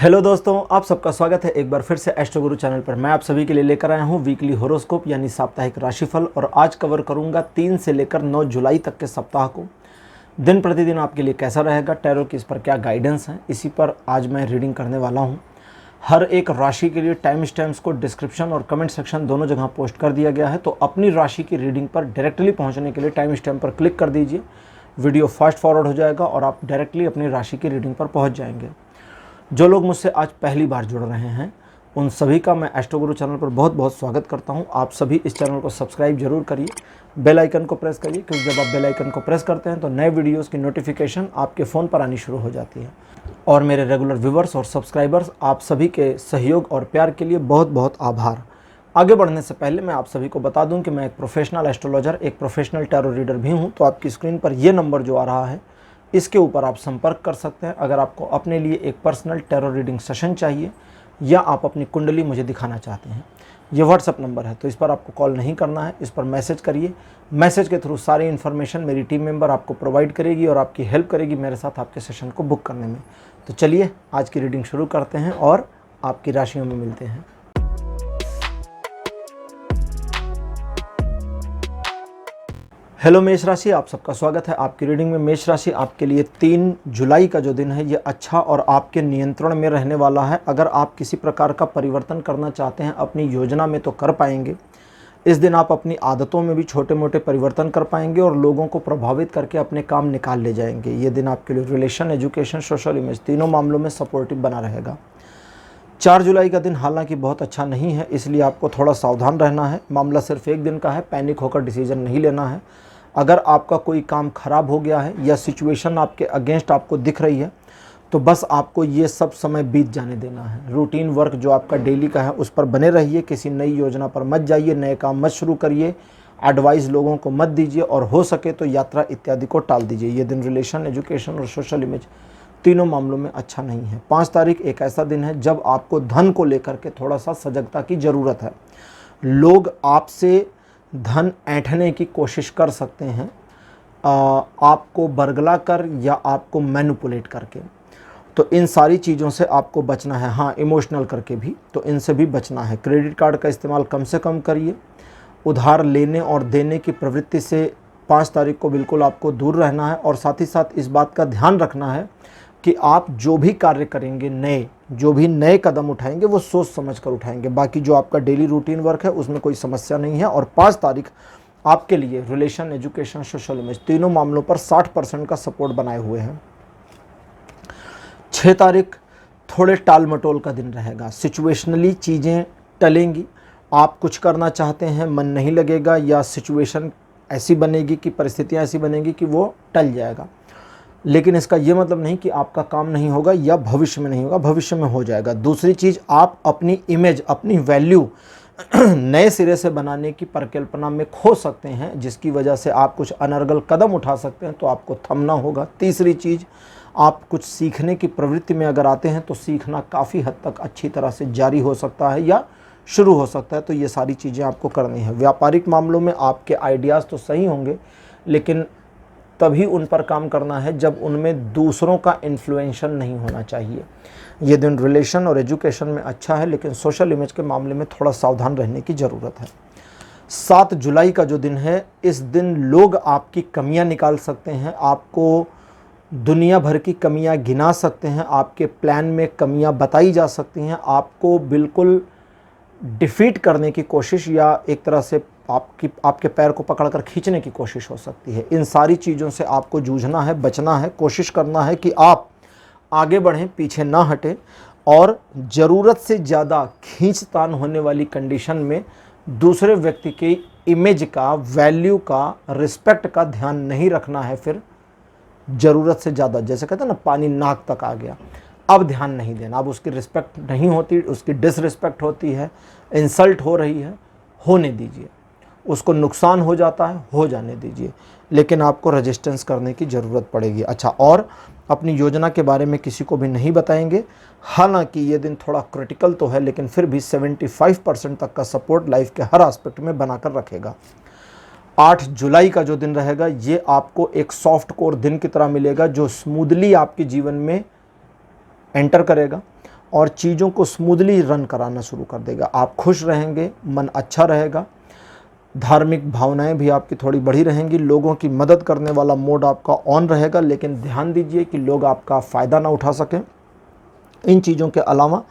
Hello दोस्तों, आप सबका स्वागत है एक बार फिर से एस्ट्रो गुरु चैनल पर। मैं आप सभी के लिए लेकर आया हूं वीकली होरोस्कोप यानी साप्ताहिक राशिफल। और आज कवर करूंगा 3 से लेकर 9 जुलाई तक के सप्ताह को। दिन प्रतिदिन आपके लिए कैसा रहेगा, टैरो की इस पर क्या गाइडेंस है, इसी पर आज मैं रीडिंग करने वाला हूं। हर एक राशि के लिए टाइम स्टैम्प्स को डिस्क्रिप्शन और कमेंट सेक्शन दोनों जगह पोस्ट कर दिया गया है, तो अपनी राशि की रीडिंग पर डायरेक्टली पहुँचने के लिए टाइम स्टैम्प पर क्लिक कर दीजिए। वीडियो फास्ट फॉरवर्ड हो जाएगा और आप डायरेक्टली अपनी राशि की रीडिंग पर पहुँच जाएंगे। जो लोग मुझसे आज पहली बार जुड़ रहे हैं उन सभी का मैं एस्ट्रो गुरु चैनल पर बहुत बहुत स्वागत करता हूं। आप सभी इस चैनल को सब्सक्राइब जरूर करिए, बेल आइकन को प्रेस करिए, क्योंकि जब आप बेल आइकन को प्रेस करते हैं तो नए वीडियोस की नोटिफिकेशन आपके फ़ोन पर आनी शुरू हो जाती है। और मेरे रेगुलर व्यूवर्स और सब्सक्राइबर्स, आप सभी के सहयोग और प्यार के लिए बहुत बहुत आभार। आगे बढ़ने से पहले मैं आप सभी को बता दूं कि मैं एक प्रोफेशनल एस्ट्रोलॉजर, एक प्रोफेशनल टैरो रीडर भी हूं। तो आपकी स्क्रीन पर ये नंबर जो आ रहा है इसके ऊपर आप संपर्क कर सकते हैं अगर आपको अपने लिए एक पर्सनल टैरो रीडिंग सेशन चाहिए या आप अपनी कुंडली मुझे दिखाना चाहते हैं। ये व्हाट्सअप नंबर है, तो इस पर आपको कॉल नहीं करना है, इस पर मैसेज करिए। मैसेज के थ्रू सारी इन्फॉर्मेशन मेरी टीम मेंबर आपको प्रोवाइड करेगी और आपकी हेल्प करेगी मेरे साथ आपके सेशन को बुक करने में। तो चलिए आज की रीडिंग शुरू करते हैं और आपकी राशियों में मिलते हैं। हेलो मेष राशि, आप सबका स्वागत है आपकी रीडिंग में। मेष राशि आपके लिए 3 जुलाई का जो दिन है ये अच्छा और आपके नियंत्रण में रहने वाला है। अगर आप किसी प्रकार का परिवर्तन करना चाहते हैं अपनी योजना में तो कर पाएंगे। इस दिन आप अपनी आदतों में भी छोटे मोटे परिवर्तन कर पाएंगे और लोगों को प्रभावित करके अपने काम निकाल ले जाएंगे। ये दिन आपके लिए रिलेशन, एजुकेशन, सोशल इमेज तीनों मामलों में सपोर्टिव बना रहेगा। 4 जुलाई का दिन हालांकि बहुत अच्छा नहीं है, इसलिए आपको थोड़ा सावधान रहना है। मामला सिर्फ एक दिन का है, पैनिक होकर डिसीजन नहीं लेना है। अगर आपका कोई काम खराब हो गया है या सिचुएशन आपके अगेंस्ट आपको दिख रही है तो बस आपको ये सब समय बीत जाने देना है। रूटीन वर्क जो आपका डेली का है उस पर बने रहिए, किसी नई योजना पर मत जाइए, नए काम मत शुरू करिए, एडवाइस लोगों को मत दीजिए और हो सके तो यात्रा इत्यादि को टाल दीजिए। ये दिन रिलेशन, एजुकेशन और सोशल इमेज तीनों मामलों में अच्छा नहीं है। 5 तारीख एक ऐसा दिन है जब आपको धन को लेकर के थोड़ा सा सजगता की ज़रूरत है। लोग आपसे धन ऐंठने की कोशिश कर सकते हैं, आपको बरगला कर या आपको मैनिपुलेट करके। तो इन सारी चीज़ों से आपको बचना है। हाँ, इमोशनल करके भी, तो इनसे भी बचना है। क्रेडिट कार्ड का इस्तेमाल कम से कम करिए। उधार लेने और देने की प्रवृत्ति से 5 तारीख को बिल्कुल आपको दूर रहना है। और साथ ही साथ इस बात का ध्यान रखना है कि आप जो भी कार्य करेंगे, जो भी नए कदम उठाएंगे वो सोच समझ कर उठाएंगे। बाकी जो आपका डेली रूटीन वर्क है उसमें कोई समस्या नहीं है। और 5 तारीख आपके लिए रिलेशन, एजुकेशन, सोशल इमेज तीनों मामलों पर 60% का सपोर्ट बनाए हुए हैं। 6 तारीख थोड़े टाल मटोल का दिन रहेगा। सिचुएशनली चीज़ें टलेंगी। आप कुछ करना चाहते हैं, मन नहीं लगेगा, या सिचुएशन ऐसी बनेगी कि परिस्थितियाँ ऐसी बनेगी कि वो टल जाएगा। लेकिन इसका ये मतलब नहीं कि आपका काम नहीं होगा या भविष्य में नहीं होगा, भविष्य में हो जाएगा। दूसरी चीज़, आप अपनी इमेज, अपनी वैल्यू नए सिरे से बनाने की परिकल्पना में खो सकते हैं, जिसकी वजह से आप कुछ अनर्गल कदम उठा सकते हैं, तो आपको थमना होगा। तीसरी चीज़, आप कुछ सीखने की प्रवृत्ति में अगर आते हैं तो सीखना काफ़ी हद तक अच्छी तरह से जारी हो सकता है या शुरू हो सकता है, तो ये सारी चीज़ें आपको करनी है। व्यापारिक मामलों में आपके आइडियाज़ तो सही होंगे, लेकिन तभी उन पर काम करना है जब उनमें दूसरों का इन्फ्लुएंशन नहीं होना चाहिए। ये दिन रिलेशन और एजुकेशन में अच्छा है, लेकिन सोशल इमेज के मामले में थोड़ा सावधान रहने की ज़रूरत है। 7 जुलाई का जो दिन है, इस दिन लोग आपकी कमियां निकाल सकते हैं, आपको दुनिया भर की कमियां गिना सकते हैं, आपके प्लान में कमियां बताई जा सकती हैं, आपको बिल्कुल डिफीट करने की कोशिश या एक तरह से आपके पैर को पकड़कर खींचने की कोशिश हो सकती है। इन सारी चीज़ों से आपको जूझना है, बचना है, कोशिश करना है कि आप आगे बढ़ें, पीछे ना हटें। और ज़रूरत से ज़्यादा खींचतान होने वाली कंडीशन में दूसरे व्यक्ति की इमेज का, वैल्यू का, रिस्पेक्ट का ध्यान नहीं रखना है। फिर ज़रूरत से ज़्यादा, जैसे कहते हैं ना, पानी नाक तक आ गया, अब ध्यान नहीं देना। अब उसकी रिस्पेक्ट नहीं होती, उसकी डिसरिस्पेक्ट होती है, इंसल्ट हो रही है, होने दीजिए। उसको नुकसान हो जाता है, हो जाने दीजिए, लेकिन आपको रेजिस्टेंस करने की ज़रूरत पड़ेगी। अच्छा, और अपनी योजना के बारे में किसी को भी नहीं बताएंगे। हालांकि ये दिन थोड़ा क्रिटिकल तो है, लेकिन फिर भी 75% तक का सपोर्ट लाइफ के हर एस्पेक्ट में बनाकर रखेगा। 8 जुलाई का जो दिन रहेगा ये आपको एक सॉफ्ट कोर दिन की तरह मिलेगा, जो स्मूथली आपके जीवन में एंटर करेगा। और चीज़ों को स्मूथली रन कराना शुरू कर देगा। आप खुश रहेंगे, मन अच्छा रहेगा, धार्मिक भावनाएं भी आपकी थोड़ी बढ़ी रहेंगी, लोगों की मदद करने वाला मोड आपका ऑन रहेगा, लेकिन ध्यान दीजिए कि लोग आपका फ़ायदा ना उठा सकें। इन चीज़ों के अलावा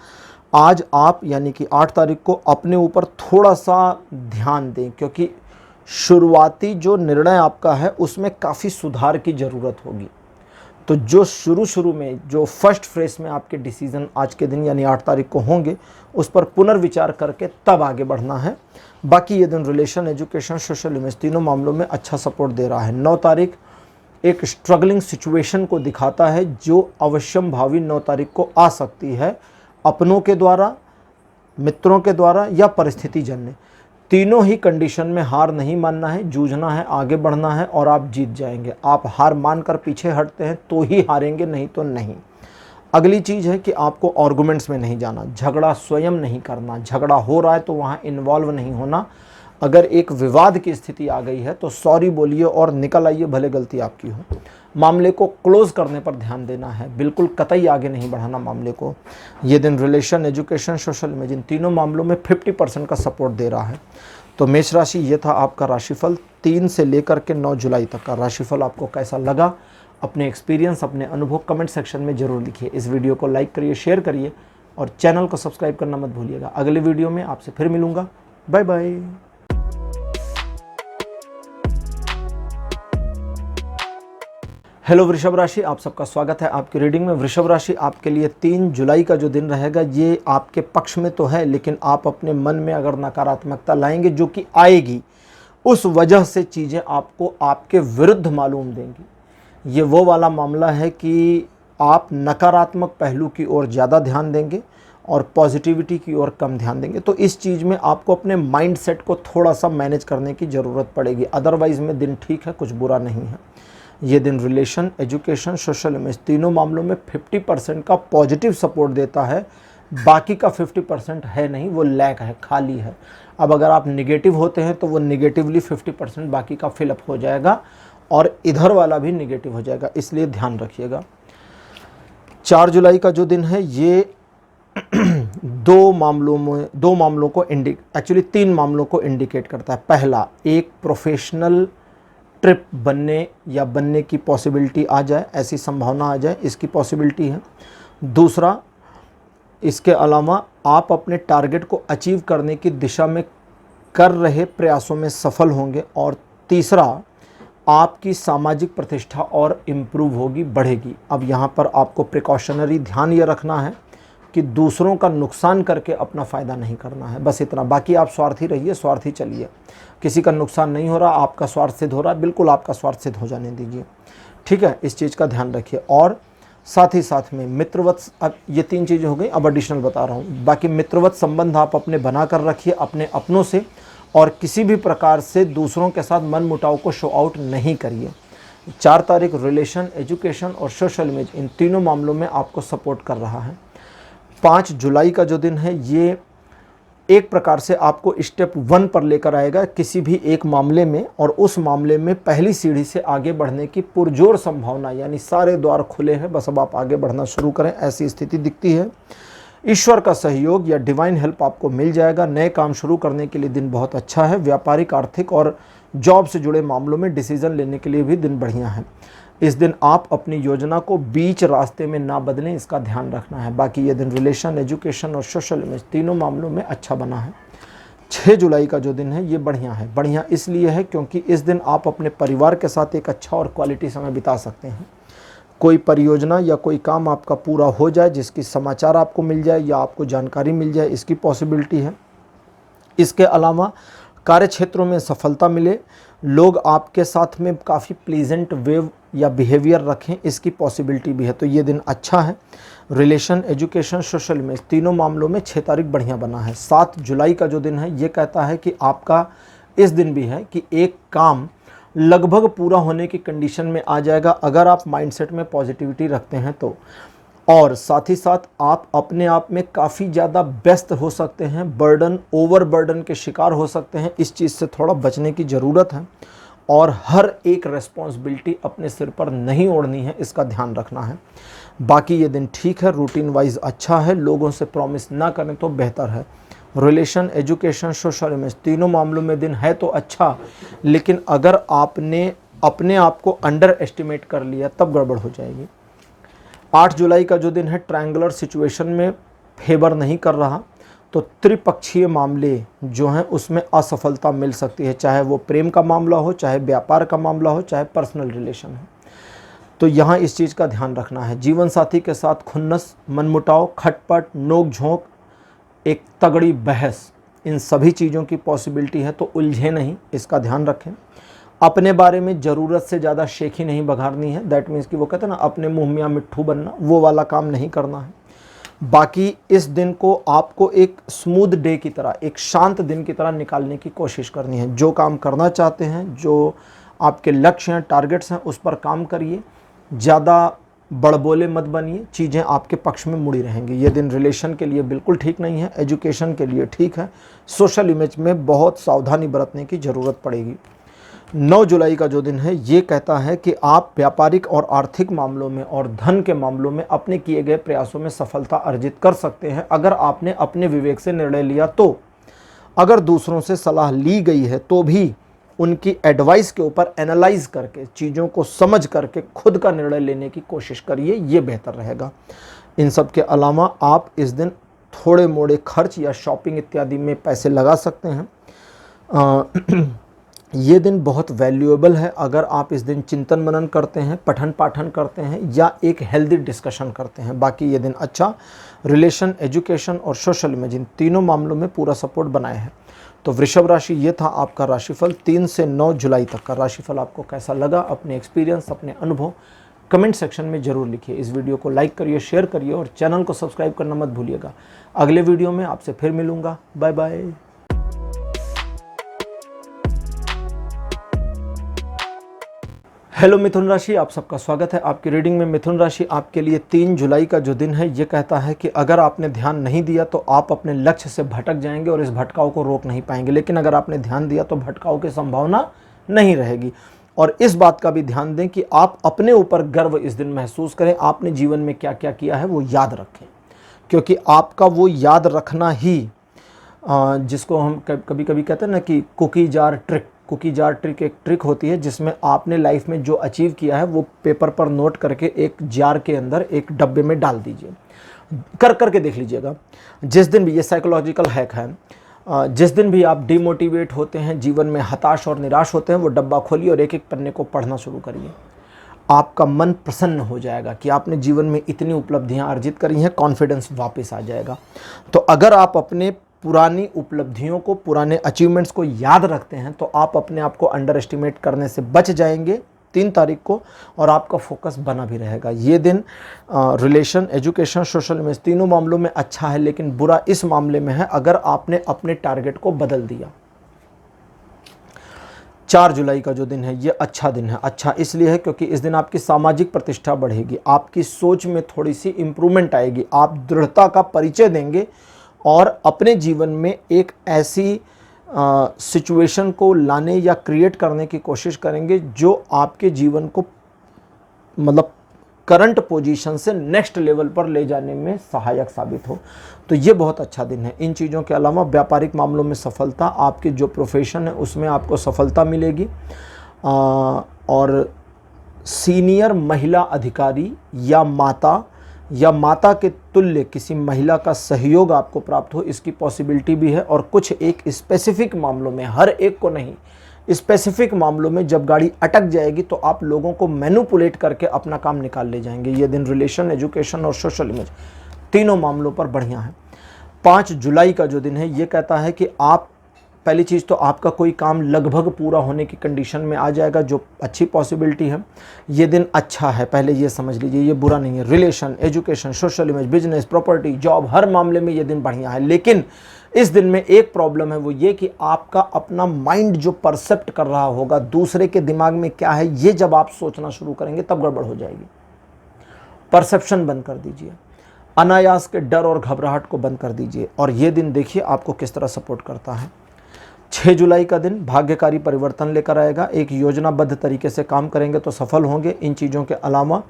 आज आप यानी कि 8 तारीख को अपने ऊपर थोड़ा सा ध्यान दें, क्योंकि शुरुआती जो निर्णय आपका है उसमें काफ़ी सुधार की ज़रूरत होगी। तो जो शुरू में जो फर्स्ट फेज में आपके डिसीज़न आज के दिन यानी 8 तारीख को होंगे, उस पर पुनर्विचार करके तब आगे बढ़ना है। बाकी ये दिन रिलेशन, एजुकेशन, सोशल इमेज तीनों मामलों में अच्छा सपोर्ट दे रहा है। 9 तारीख एक स्ट्रगलिंग सिचुएशन को दिखाता है जो अवश्यम भावी 9 तारीख को आ सकती है, अपनों के द्वारा, मित्रों के द्वारा या परिस्थिति जन्य। तीनों ही कंडीशन में हार नहीं मानना है, जूझना है, आगे बढ़ना है और आप जीत जाएंगे। आप हार मानकर पीछे हटते हैं तो ही हारेंगे, नहीं तो नहीं। अगली चीज़ है कि आपको आर्गुमेंट्स में नहीं जाना, झगड़ा स्वयं नहीं करना। झगड़ा हो रहा है तो वहाँ इन्वॉल्व नहीं होना। अगर एक विवाद की स्थिति आ गई है तो सॉरी बोलिए और निकल आइए, भले गलती आपकी हो। मामले को क्लोज करने पर ध्यान देना है, बिल्कुल कतई आगे नहीं बढ़ाना मामले को। ये दिन रिलेशन, एजुकेशन, सोशल इमेज इन तीनों मामलों में 50% का सपोर्ट दे रहा है। तो मेष राशि, ये था आपका राशिफल 3 से लेकर के 9 जुलाई तक का राशिफल। आपको कैसा लगा? अपने एक्सपीरियंस, अपने अनुभव कमेंट सेक्शन में ज़रूर लिखिए। इस वीडियो को लाइक करिए, शेयर करिए और चैनल को सब्सक्राइब करना मत भूलिएगा। अगले वीडियो में आपसे फिर मिलूँगा। Bye bye. हेलो वृषभ राशि, आप सबका स्वागत है आपकी रीडिंग में। वृषभ राशि, आपके लिए 3 जुलाई का जो दिन रहेगा ये आपके पक्ष में तो है, लेकिन आप अपने मन में अगर नकारात्मकता लाएंगे, जो कि आएगी, उस वजह से चीज़ें आपको आपके विरुद्ध मालूम देंगी। ये वो वाला मामला है कि आप नकारात्मक पहलू की ओर ज़्यादा ध्यान देंगे और पॉजिटिविटी की ओर कम ध्यान देंगे। तो इस चीज़ में आपको अपने माइंड सेट को थोड़ा सा मैनेज करने की ज़रूरत पड़ेगी। अदरवाइज़ में दिन ठीक है, कुछ बुरा नहीं है। ये दिन रिलेशन, एजुकेशन, सोशल इमेज तीनों मामलों में 50% का पॉजिटिव सपोर्ट देता है। बाकी का 50% है नहीं, वो लैक है, खाली है। अब अगर आप निगेटिव होते हैं तो वो निगेटिवली 50% बाकी का फिलअप हो जाएगा और इधर वाला भी निगेटिव हो जाएगा, इसलिए ध्यान रखिएगा। 4 जुलाई का जो दिन है ये 3 मामलों को इंडिकेट करता है। पहला, एक प्रोफेशनल ट्रिप बनने की पॉसिबिलिटी आ जाए, ऐसी संभावना आ जाए, इसकी पॉसिबिलिटी है। दूसरा, इसके अलावा आप अपने टारगेट को अचीव करने की दिशा में कर रहे प्रयासों में सफल होंगे। और तीसरा, आपकी सामाजिक प्रतिष्ठा और इम्प्रूव होगी, बढ़ेगी। अब यहाँ पर आपको प्रिकॉशनरी ध्यान ये रखना है कि दूसरों का नुकसान करके अपना फ़ायदा नहीं करना है, बस इतना। बाकी आप स्वार्थी रहिए, स्वार्थी चलिए। किसी का नुकसान नहीं हो रहा, आपका स्वार्थ सिद्ध हो रहा है, बिल्कुल आपका स्वार्थ सिद्ध हो जाने दीजिए, ठीक है। इस चीज़ का ध्यान रखिए। और साथ ही साथ में मित्रवत, अब ये 3 चीज़ें हो गई, अब एडिशनल बता रहा हूँ। बाकी मित्रवत संबंध आप अपने बना कर रखिए अपने अपनों से, और किसी भी प्रकार से दूसरों के साथ मन मुटाव को शो आउट नहीं करिए। 4 तारीख रिलेशन, एजुकेशन और सोशल इमेज इन तीनों मामलों में आपको सपोर्ट कर रहा है। 5 जुलाई का जो दिन है ये एक प्रकार से आपको स्टेप 1 पर लेकर आएगा किसी भी एक मामले में, और उस मामले में पहली सीढ़ी से आगे बढ़ने की पुरजोर संभावना, यानी सारे द्वार खुले हैं, बस अब आप आगे बढ़ना शुरू करें, ऐसी स्थिति दिखती है। ईश्वर का सहयोग या डिवाइन हेल्प आपको मिल जाएगा। नए काम शुरू करने के लिए दिन बहुत अच्छा है। व्यापारिक, आर्थिक और जॉब से जुड़े मामलों में डिसीजन लेने के लिए भी दिन बढ़िया है। इस दिन आप अपनी योजना को बीच रास्ते में ना बदलें, इसका ध्यान रखना है। बाकी ये दिन रिलेशन, एजुकेशन और सोशल इमेज तीनों मामलों में अच्छा बना है। 6 जुलाई का जो दिन है ये बढ़िया है। बढ़िया इसलिए है क्योंकि इस दिन आप अपने परिवार के साथ एक अच्छा और क्वालिटी समय बिता सकते हैं। कोई परियोजना या कोई काम आपका पूरा हो जाए, जिसकी समाचार आपको मिल जाए या आपको जानकारी मिल जाए, इसकी पॉसिबिलिटी है। इसके अलावा कार्य क्षेत्रों में सफलता मिले, लोग आपके साथ में काफ़ी प्लीजेंट वेव या बिहेवियर रखें, इसकी पॉसिबिलिटी भी है। तो ये दिन अच्छा है। रिलेशन, एजुकेशन, सोशल इमेज तीनों मामलों में 6 तारीख बढ़िया बना है। 7 जुलाई का जो दिन है ये कहता है कि आपका इस दिन भी है कि एक काम लगभग पूरा होने की कंडीशन में आ जाएगा, अगर आप माइंडसेट में पॉजिटिविटी रखते हैं तो। और साथ ही साथ आप अपने आप में काफ़ी ज़्यादा व्यस्त हो सकते हैं, ओवर बर्डन के शिकार हो सकते हैं। इस चीज़ से थोड़ा बचने की ज़रूरत है। और हर एक रेस्पॉन्सिबिलिटी अपने सिर पर नहीं ओढ़नी है, इसका ध्यान रखना है। बाकी ये दिन ठीक है, रूटीन वाइज अच्छा है, लोगों से प्रॉमिस ना करें तो बेहतर है। रिलेशन, एजुकेशन, सोशल इमेज, तीनों मामलों में दिन है तो अच्छा, लेकिन अगर आपने अपने आप को अंडर एस्टिमेट कर लिया तब गड़बड़ हो जाएगी। 8 जुलाई का जो दिन है, ट्रायंगुलर सिचुएशन में फेवर नहीं कर रहा, तो त्रिपक्षीय मामले जो हैं उसमें असफलता मिल सकती है, चाहे वो प्रेम का मामला हो, चाहे व्यापार का मामला हो, चाहे पर्सनल रिलेशन हो। तो यहाँ इस चीज़ का ध्यान रखना है। जीवन साथी के साथ खुन्नस, मनमुटाव, खटपट, नोक झोंक, एक तगड़ी बहस, इन सभी चीज़ों की पॉसिबिलिटी है, तो उलझे नहीं, इसका ध्यान रखें। अपने बारे में ज़रूरत से ज़्यादा शेखी नहीं बघारनी है, दैट मीन्स कि वो कहते हैं ना अपने मुँह मियाँ मिट्ठू बनना, वो वाला काम नहीं करना है। बाकी इस दिन को आपको एक स्मूथ डे की तरह, एक शांत दिन की तरह निकालने की कोशिश करनी है। जो काम करना चाहते हैं, जो आपके लक्ष्य हैं, टारगेट्स हैं, उस पर काम करिए। ज़्यादा बड़बोले मत बनिए, चीज़ें आपके पक्ष में मुड़ी रहेंगी। ये दिन रिलेशन के लिए बिल्कुल ठीक नहीं है, एजुकेशन के लिए ठीक है, सोशल इमेज में बहुत सावधानी बरतने की ज़रूरत पड़ेगी। 9 जुलाई का जो दिन है, ये कहता है कि आप व्यापारिक और आर्थिक मामलों में और धन के मामलों में अपने किए गए प्रयासों में सफलता अर्जित कर सकते हैं, अगर आपने अपने विवेक से निर्णय लिया तो। अगर दूसरों से सलाह ली गई है तो भी उनकी एडवाइस के ऊपर एनालाइज करके, चीज़ों को समझ करके खुद का निर्णय लेने की कोशिश करिए, ये बेहतर रहेगा। इन सब के अलावा आप इस दिन थोड़े मोड़े खर्च या शॉपिंग इत्यादि में पैसे लगा सकते हैं। ये दिन बहुत वैल्यूएबल है अगर आप इस दिन चिंतन मनन करते हैं, पठन पाठन करते हैं या एक हेल्दी डिस्कशन करते हैं। बाकी ये दिन अच्छा, रिलेशन, एजुकेशन और सोशल इमेज, इन तीनों मामलों में पूरा सपोर्ट बनाए हैं। तो वृषभ राशि, ये था आपका राशिफल 3 से 9 जुलाई तक का राशिफल। आपको कैसा लगा, अपने एक्सपीरियंस, अपने अनुभव कमेंट सेक्शन में ज़रूर लिखिए। इस वीडियो को लाइक करिए, शेयर करिए और चैनल को सब्सक्राइब करना मत भूलिएगा। अगले वीडियो में आपसे फिर मिलूँगा। Bye bye. हेलो मिथुन राशि, आप सबका स्वागत है आपकी रीडिंग में। मिथुन राशि आपके लिए 3 जुलाई का जो दिन है, ये कहता है कि अगर आपने ध्यान नहीं दिया तो आप अपने लक्ष्य से भटक जाएंगे और इस भटकाव को रोक नहीं पाएंगे, लेकिन अगर आपने ध्यान दिया तो भटकाव की संभावना नहीं रहेगी। और इस बात का भी ध्यान दें कि आप अपने ऊपर गर्व इस दिन महसूस करें, आपने जीवन में क्या क्या किया है वो याद रखें, क्योंकि आपका वो याद रखना ही, जिसको हम कभी कभी कहते हैं ना कि cookie jar trick, cookie jar trick एक ट्रिक होती है जिसमें आपने लाइफ में जो अचीव किया है वो पेपर पर नोट करके एक जार के अंदर, एक डब्बे में डाल दीजिए। करके देख लीजिएगा। जिस दिन भी, ये साइकोलॉजिकल हैक है, जिस दिन भी आप डिमोटिवेट होते हैं, जीवन में हताश और निराश होते हैं, वो डब्बा खोलिए और एक एक पन्ने को पढ़ना शुरू करिए। आपका मन प्रसन्न हो जाएगा कि आपने जीवन में इतनी उपलब्धियां अर्जित करी हैं, कॉन्फिडेंस वापस आ जाएगा। तो अगर आप अपने पुरानी उपलब्धियों को, पुराने अचीवमेंट्स को याद रखते हैं तो आप अपने आप को अंडर एस्टिमेट करने से बच जाएंगे 3 तारीख को, और आपका फोकस बना भी रहेगा। ये दिन रिलेशन, एजुकेशन, सोशल इमेज तीनों मामलों में अच्छा है, लेकिन बुरा इस मामले में है अगर आपने अपने टारगेट को बदल दिया। 4 जुलाई का जो दिन है, ये अच्छा दिन है। अच्छा इसलिए है क्योंकि इस दिन आपकी सामाजिक प्रतिष्ठा बढ़ेगी, आपकी सोच में थोड़ी सी इंप्रूवमेंट आएगी, आप दृढ़ता का परिचय देंगे और अपने जीवन में एक ऐसी सिचुएशन को लाने या क्रिएट करने की कोशिश करेंगे जो आपके जीवन को, मतलब करंट पोजीशन से नेक्स्ट लेवल पर ले जाने में सहायक साबित हो। तो ये बहुत अच्छा दिन है। इन चीज़ों के अलावा व्यापारिक मामलों में सफलता, आपके जो प्रोफेशन है उसमें आपको सफलता मिलेगी, और सीनियर महिला अधिकारी या माता के तुल्य किसी महिला का सहयोग आपको प्राप्त हो, इसकी पॉसिबिलिटी भी है। और कुछ एक स्पेसिफिक मामलों में, हर एक को नहीं, स्पेसिफिक मामलों में जब गाड़ी अटक जाएगी तो आप लोगों को मैनिपुलेट करके अपना काम निकाल ले जाएंगे। ये दिन रिलेशन, एजुकेशन और सोशल इमेज तीनों मामलों पर बढ़िया है। 5 जुलाई का जो दिन है, ये कहता है कि आप, पहली चीज़ तो आपका कोई काम लगभग पूरा होने की कंडीशन में आ जाएगा, जो अच्छी पॉसिबिलिटी है। ये दिन अच्छा है, पहले ये समझ लीजिए, ये बुरा नहीं है। Relation, education, social image, business, property, job, हर मामले में ये दिन बढ़िया है। लेकिन इस दिन में एक प्रॉब्लम है, वो ये कि आपका अपना माइंड जो परसेप्ट कर रहा होगा दूसरे के दिमाग में क्या है, ये जब आप सोचना शुरू करेंगे तब गड़बड़ हो जाएगी। परसेप्शन बंद कर दीजिए, अनायास के डर और घबराहट को बंद कर दीजिए, और ये दिन देखिए आपको किस तरह सपोर्ट करता है। 6 जुलाई का दिन भाग्यकारी परिवर्तन लेकर आएगा। एक योजनाबद्ध तरीके से काम करेंगे तो सफल होंगे। इन चीज़ों के अलावा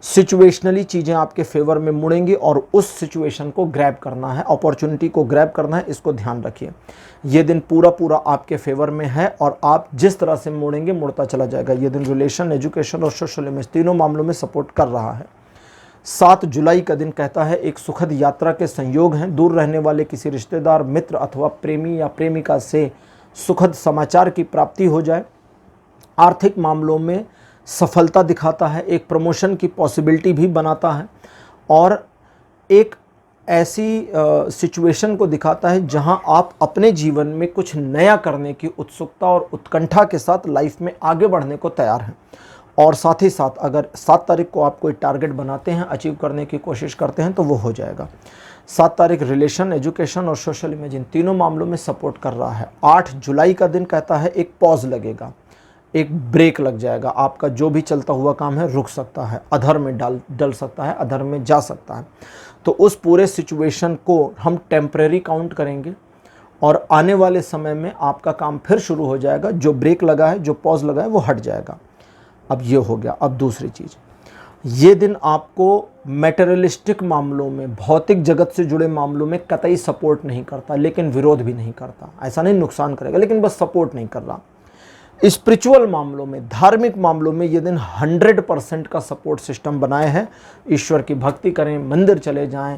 सिचुएशनली चीज़ें आपके फेवर में मुड़ेंगी और उस सिचुएशन को ग्रैब करना है, अपॉर्चुनिटी को ग्रैब करना है, इसको ध्यान रखिए। ये दिन पूरा पूरा आपके फेवर में है और आप जिस तरह से मुड़ेंगे मुड़ता चला जाएगा। ये दिन रिलेशन, एजुकेशन और सोशल इमेज तीनों मामलों में सपोर्ट कर रहा है। 7 जुलाई का दिन कहता है एक सुखद यात्रा के संयोग हैं। दूर रहने वाले किसी रिश्तेदार, मित्र अथवा प्रेमी या प्रेमिका से सुखद समाचार की प्राप्ति हो जाए। आर्थिक मामलों में सफलता दिखाता है, एक प्रमोशन की पॉसिबिलिटी भी बनाता है और एक ऐसी सिचुएशन को दिखाता है जहां आप अपने जीवन में कुछ नया करने की उत्सुकता और उत्कंठा के साथ लाइफ में आगे बढ़ने को तैयार हैं। और साथ ही साथ अगर 7 तारीख को आप कोई टारगेट बनाते हैं, अचीव करने की कोशिश करते हैं तो वो हो जाएगा। 7 तारीख रिलेशन, एजुकेशन और सोशल इमेज इन तीनों मामलों में सपोर्ट कर रहा है। 8 जुलाई का दिन कहता है एक पॉज लगेगा, एक ब्रेक लग जाएगा। आपका जो भी चलता हुआ काम है रुक सकता है, अधर में डल सकता है, अधर में जा सकता है। तो उस पूरे सिचुएशन को हम टेम्परेरी काउंट करेंगे और आने वाले समय में आपका काम फिर शुरू हो जाएगा। जो ब्रेक लगा है, जो पॉज लगा है वो हट जाएगा। अब ये हो गया। अब दूसरी चीज़, ये दिन आपको मैटेरियलिस्टिक मामलों में, भौतिक जगत से जुड़े मामलों में कतई सपोर्ट नहीं करता, लेकिन विरोध भी नहीं करता। ऐसा नहीं नुकसान करेगा, लेकिन बस सपोर्ट नहीं कर रहा। स्पिरिचुअल मामलों में, धार्मिक मामलों में ये दिन 100% का सपोर्ट सिस्टम बनाए हैं। ईश्वर की भक्ति करें, मंदिर चले जाएं,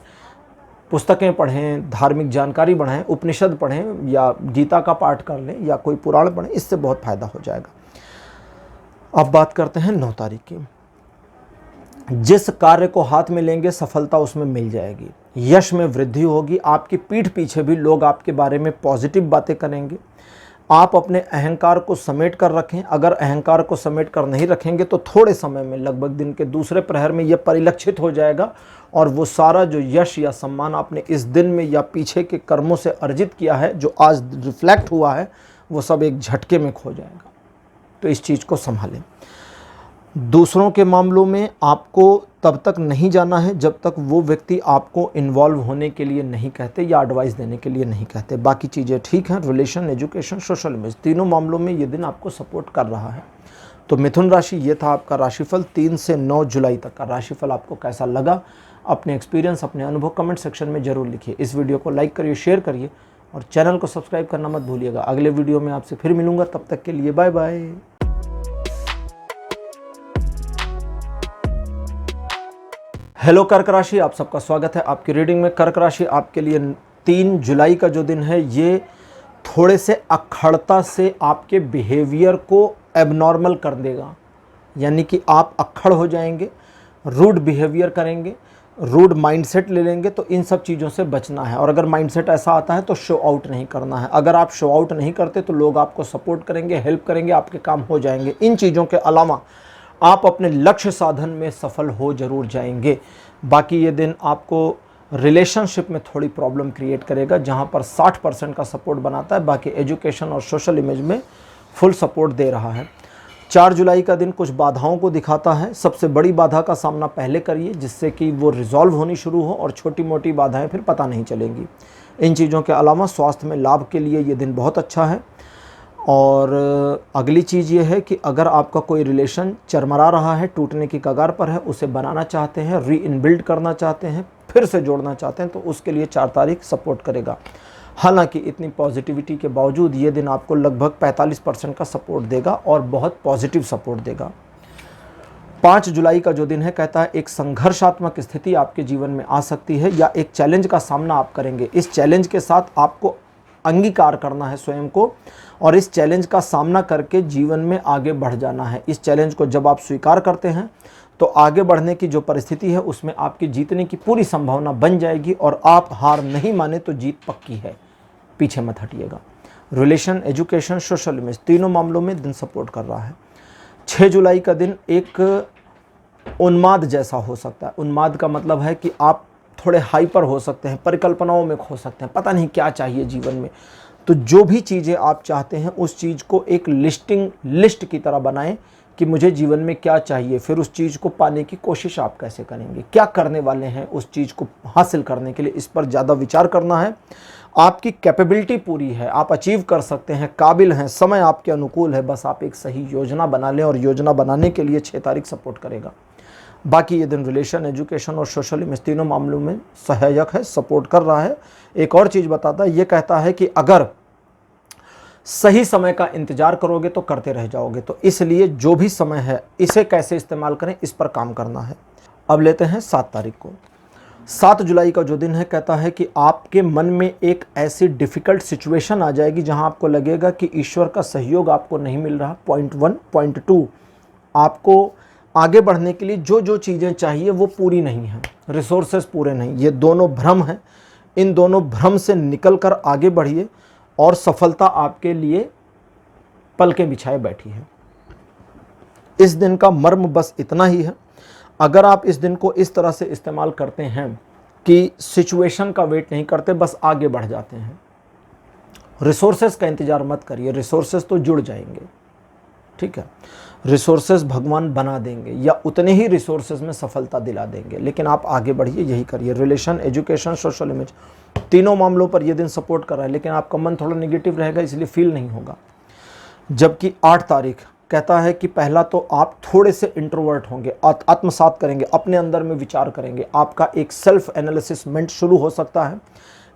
पुस्तकें पढ़ें, धार्मिक जानकारी बढ़ाएं, उपनिषद पढ़ें या गीता का पाठ कर लें या कोई पुराण पढ़ें, इससे बहुत फायदा हो जाएगा। अब बात करते हैं 9 तारीख की। जिस कार्य को हाथ में लेंगे सफलता उसमें मिल जाएगी, यश में वृद्धि होगी। आपकी पीठ पीछे भी लोग आपके बारे में पॉजिटिव बातें करेंगे। आप अपने अहंकार को समेट कर रखें। अगर अहंकार को समेट कर नहीं रखेंगे तो थोड़े समय में, लगभग दिन के दूसरे प्रहर में, यह परिलक्षित हो जाएगा और वो सारा जो यश या सम्मान आपने इस दिन में या पीछे के कर्मों से अर्जित किया है, जो आज रिफ्लेक्ट हुआ है, वो सब एक झटके में खो जाएगा। तो इस चीज़ को संभालें। दूसरों के मामलों में आपको तब तक नहीं जाना है जब तक वो व्यक्ति आपको इन्वॉल्व होने के लिए नहीं कहते या एडवाइस देने के लिए नहीं कहते। बाकी चीज़ें ठीक हैं। रिलेशन, एजुकेशन, सोशल इमेज तीनों मामलों में ये दिन आपको सपोर्ट कर रहा है। तो मिथुन राशि, ये था आपका राशिफल 3 से 9 जुलाई तक का राशिफल। आपको कैसा लगा? अपने एक्सपीरियंस, अपने अनुभव कमेंट सेक्शन में ज़रूर लिखिए। इस वीडियो को लाइक करिए, शेयर करिए और चैनल को सब्सक्राइब करना मत भूलिएगा। अगले वीडियो में आपसे फिर मिलूंगा, तब तक के लिए बाय बाय। हेलो कर्क राशि, आप सबका स्वागत है आपकी रीडिंग में। कर्क राशि आपके लिए 3 जुलाई का जो दिन है, ये थोड़े से अक्खड़ता से आपके बिहेवियर को एबनॉर्मल कर देगा। यानी कि आप अक्खड़ हो जाएंगे, रूड बिहेवियर करेंगे, रूड माइंडसेट ले लेंगे। तो इन सब चीज़ों से बचना है। और अगर माइंडसेट ऐसा आता है तो शो आउट नहीं करना है। अगर आप शो आउट नहीं करते तो लोग आपको सपोर्ट करेंगे, हेल्प करेंगे, आपके काम हो जाएंगे। इन चीज़ों के अलावा आप अपने लक्ष्य साधन में सफल हो जरूर जाएंगे। बाकी ये दिन आपको रिलेशनशिप में थोड़ी प्रॉब्लम क्रिएट करेगा, जहां पर 60% का सपोर्ट बनाता है। बाकी एजुकेशन और सोशल इमेज में फुल सपोर्ट दे रहा है। 4 जुलाई का दिन कुछ बाधाओं को दिखाता है। सबसे बड़ी बाधा का सामना पहले करिए, जिससे कि वो रिजॉल्व होनी शुरू हो और छोटी मोटी बाधाएं फिर पता नहीं चलेंगी। इन चीज़ों के अलावा स्वास्थ्य में लाभ के लिए ये दिन बहुत अच्छा है। और अगली चीज़ ये है कि अगर आपका कोई रिलेशन चरमरा रहा है, टूटने की कगार पर है, उसे बनाना चाहते हैं, रीइनबिल्ड करना चाहते हैं, फिर से जोड़ना चाहते हैं, तो उसके लिए 4 तारीख सपोर्ट करेगा। हालांकि इतनी पॉजिटिविटी के बावजूद ये दिन आपको लगभग 45% का सपोर्ट देगा और बहुत पॉजिटिव सपोर्ट देगा। 5 जुलाई का जो दिन है, कहता है एक संघर्षात्मक स्थिति आपके जीवन में आ सकती है या एक चैलेंज का सामना आप करेंगे। इस चैलेंज के साथ आपको अंगीकार करना है स्वयं को और इस चैलेंज का सामना करके जीवन में आगे बढ़ जाना है। इस चैलेंज को जब आप स्वीकार करते हैं तो आगे बढ़ने की जो परिस्थिति है उसमें आपकी जीतने की पूरी संभावना बन जाएगी और आप हार नहीं माने तो जीत पक्की है। पीछे मत हटिएगा। रिलेशन, एजुकेशन, सोशल इमेज तीनों मामलों में दिन सपोर्ट कर रहा है। 6 जुलाई का दिन एक उन्माद जैसा हो सकता है। उन्माद का मतलब है कि आप थोड़े हाइपर हो सकते हैं, परिकल्पनाओं में खो सकते हैं, पता नहीं क्या चाहिए जीवन में। तो जो भी चीज़ें आप चाहते हैं उस चीज़ को एक लिस्ट की तरह बनाएं कि मुझे जीवन में क्या चाहिए, फिर उस चीज़ को पाने की कोशिश आप कैसे करेंगे, क्या करने वाले हैं उस चीज़ को हासिल करने के लिए, इस पर ज़्यादा विचार करना है। आपकी कैपेबिलिटी पूरी है, आप अचीव कर सकते हैं, काबिल हैं, समय आपके अनुकूल है, बस आप एक सही योजना बना लें और योजना बनाने के लिए 6 तारीख सपोर्ट करेगा। बाकी ये दिन रिलेशन, एजुकेशन और सोशल इमेज तीनों मामलों में सहायक है, सपोर्ट कर रहा है। एक और चीज़ बताता है, ये कहता है कि अगर सही समय का इंतजार करोगे तो करते रह जाओगे, तो इसलिए जो भी समय है इसे कैसे इस्तेमाल करें इस पर काम करना है। अब लेते हैं 7 तारीख को। 7 जुलाई का जो दिन है, कहता है कि आपके मन में एक ऐसी डिफ़िकल्ट सिचुएशन आ जाएगी जहां आपको लगेगा कि ईश्वर का सहयोग आपको नहीं मिल रहा। पॉइंट 1। पॉइंट 2, आपको आगे बढ़ने के लिए जो जो चीज़ें चाहिए वो पूरी नहीं हैं, रिसोर्सेज पूरे नहीं। ये दोनों भ्रम हैं, इन दोनों भ्रम से निकल कर आगे बढ़िए और सफलता आपके लिए पलकें बिछाए बैठी है। इस दिन का मर्म बस इतना ही है, अगर आप इस दिन को इस तरह से इस्तेमाल करते हैं कि सिचुएशन का वेट नहीं करते, बस आगे बढ़ जाते हैं। रिसोर्सेज का इंतज़ार मत करिए, रिसोर्सेज तो जुड़ जाएंगे, ठीक है। रिसोर्सेज भगवान बना देंगे या उतने ही रिसोर्सेज में सफलता दिला देंगे, लेकिन आप आगे बढ़िए, यही करिए। रिलेशन, एजुकेशन, सोशल इमेज तीनों मामलों पर यह दिन सपोर्ट कर रहा है, लेकिन आपका मन थोड़ा नेगेटिव रहेगा, इसलिए फील नहीं होगा। जबकि 8 तारीख कहता है कि पहला तो आप थोड़े से इंट्रोवर्ट होंगे, आत्मसात करेंगे, अपने अंदर में विचार करेंगे, आपका एक सेल्फ एनालिसिसमेंट शुरू हो सकता है।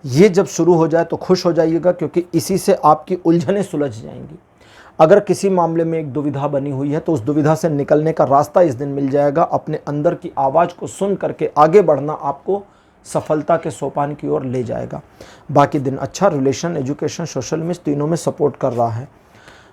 ये जब शुरू हो जाए तो खुश हो जाइएगा, क्योंकि इसी से आपकी उलझनें सुलझ जाएंगी। अगर किसी मामले में एक दुविधा बनी हुई है तो उस दुविधा से निकलने का रास्ता इस दिन मिल जाएगा। अपने अंदर की आवाज़ को सुन करके आगे बढ़ना आपको सफलता के सोपान की ओर ले जाएगा। बाकी दिन अच्छा, रिलेशन, एजुकेशन, सोशल इमेज तीनों में सपोर्ट कर रहा है।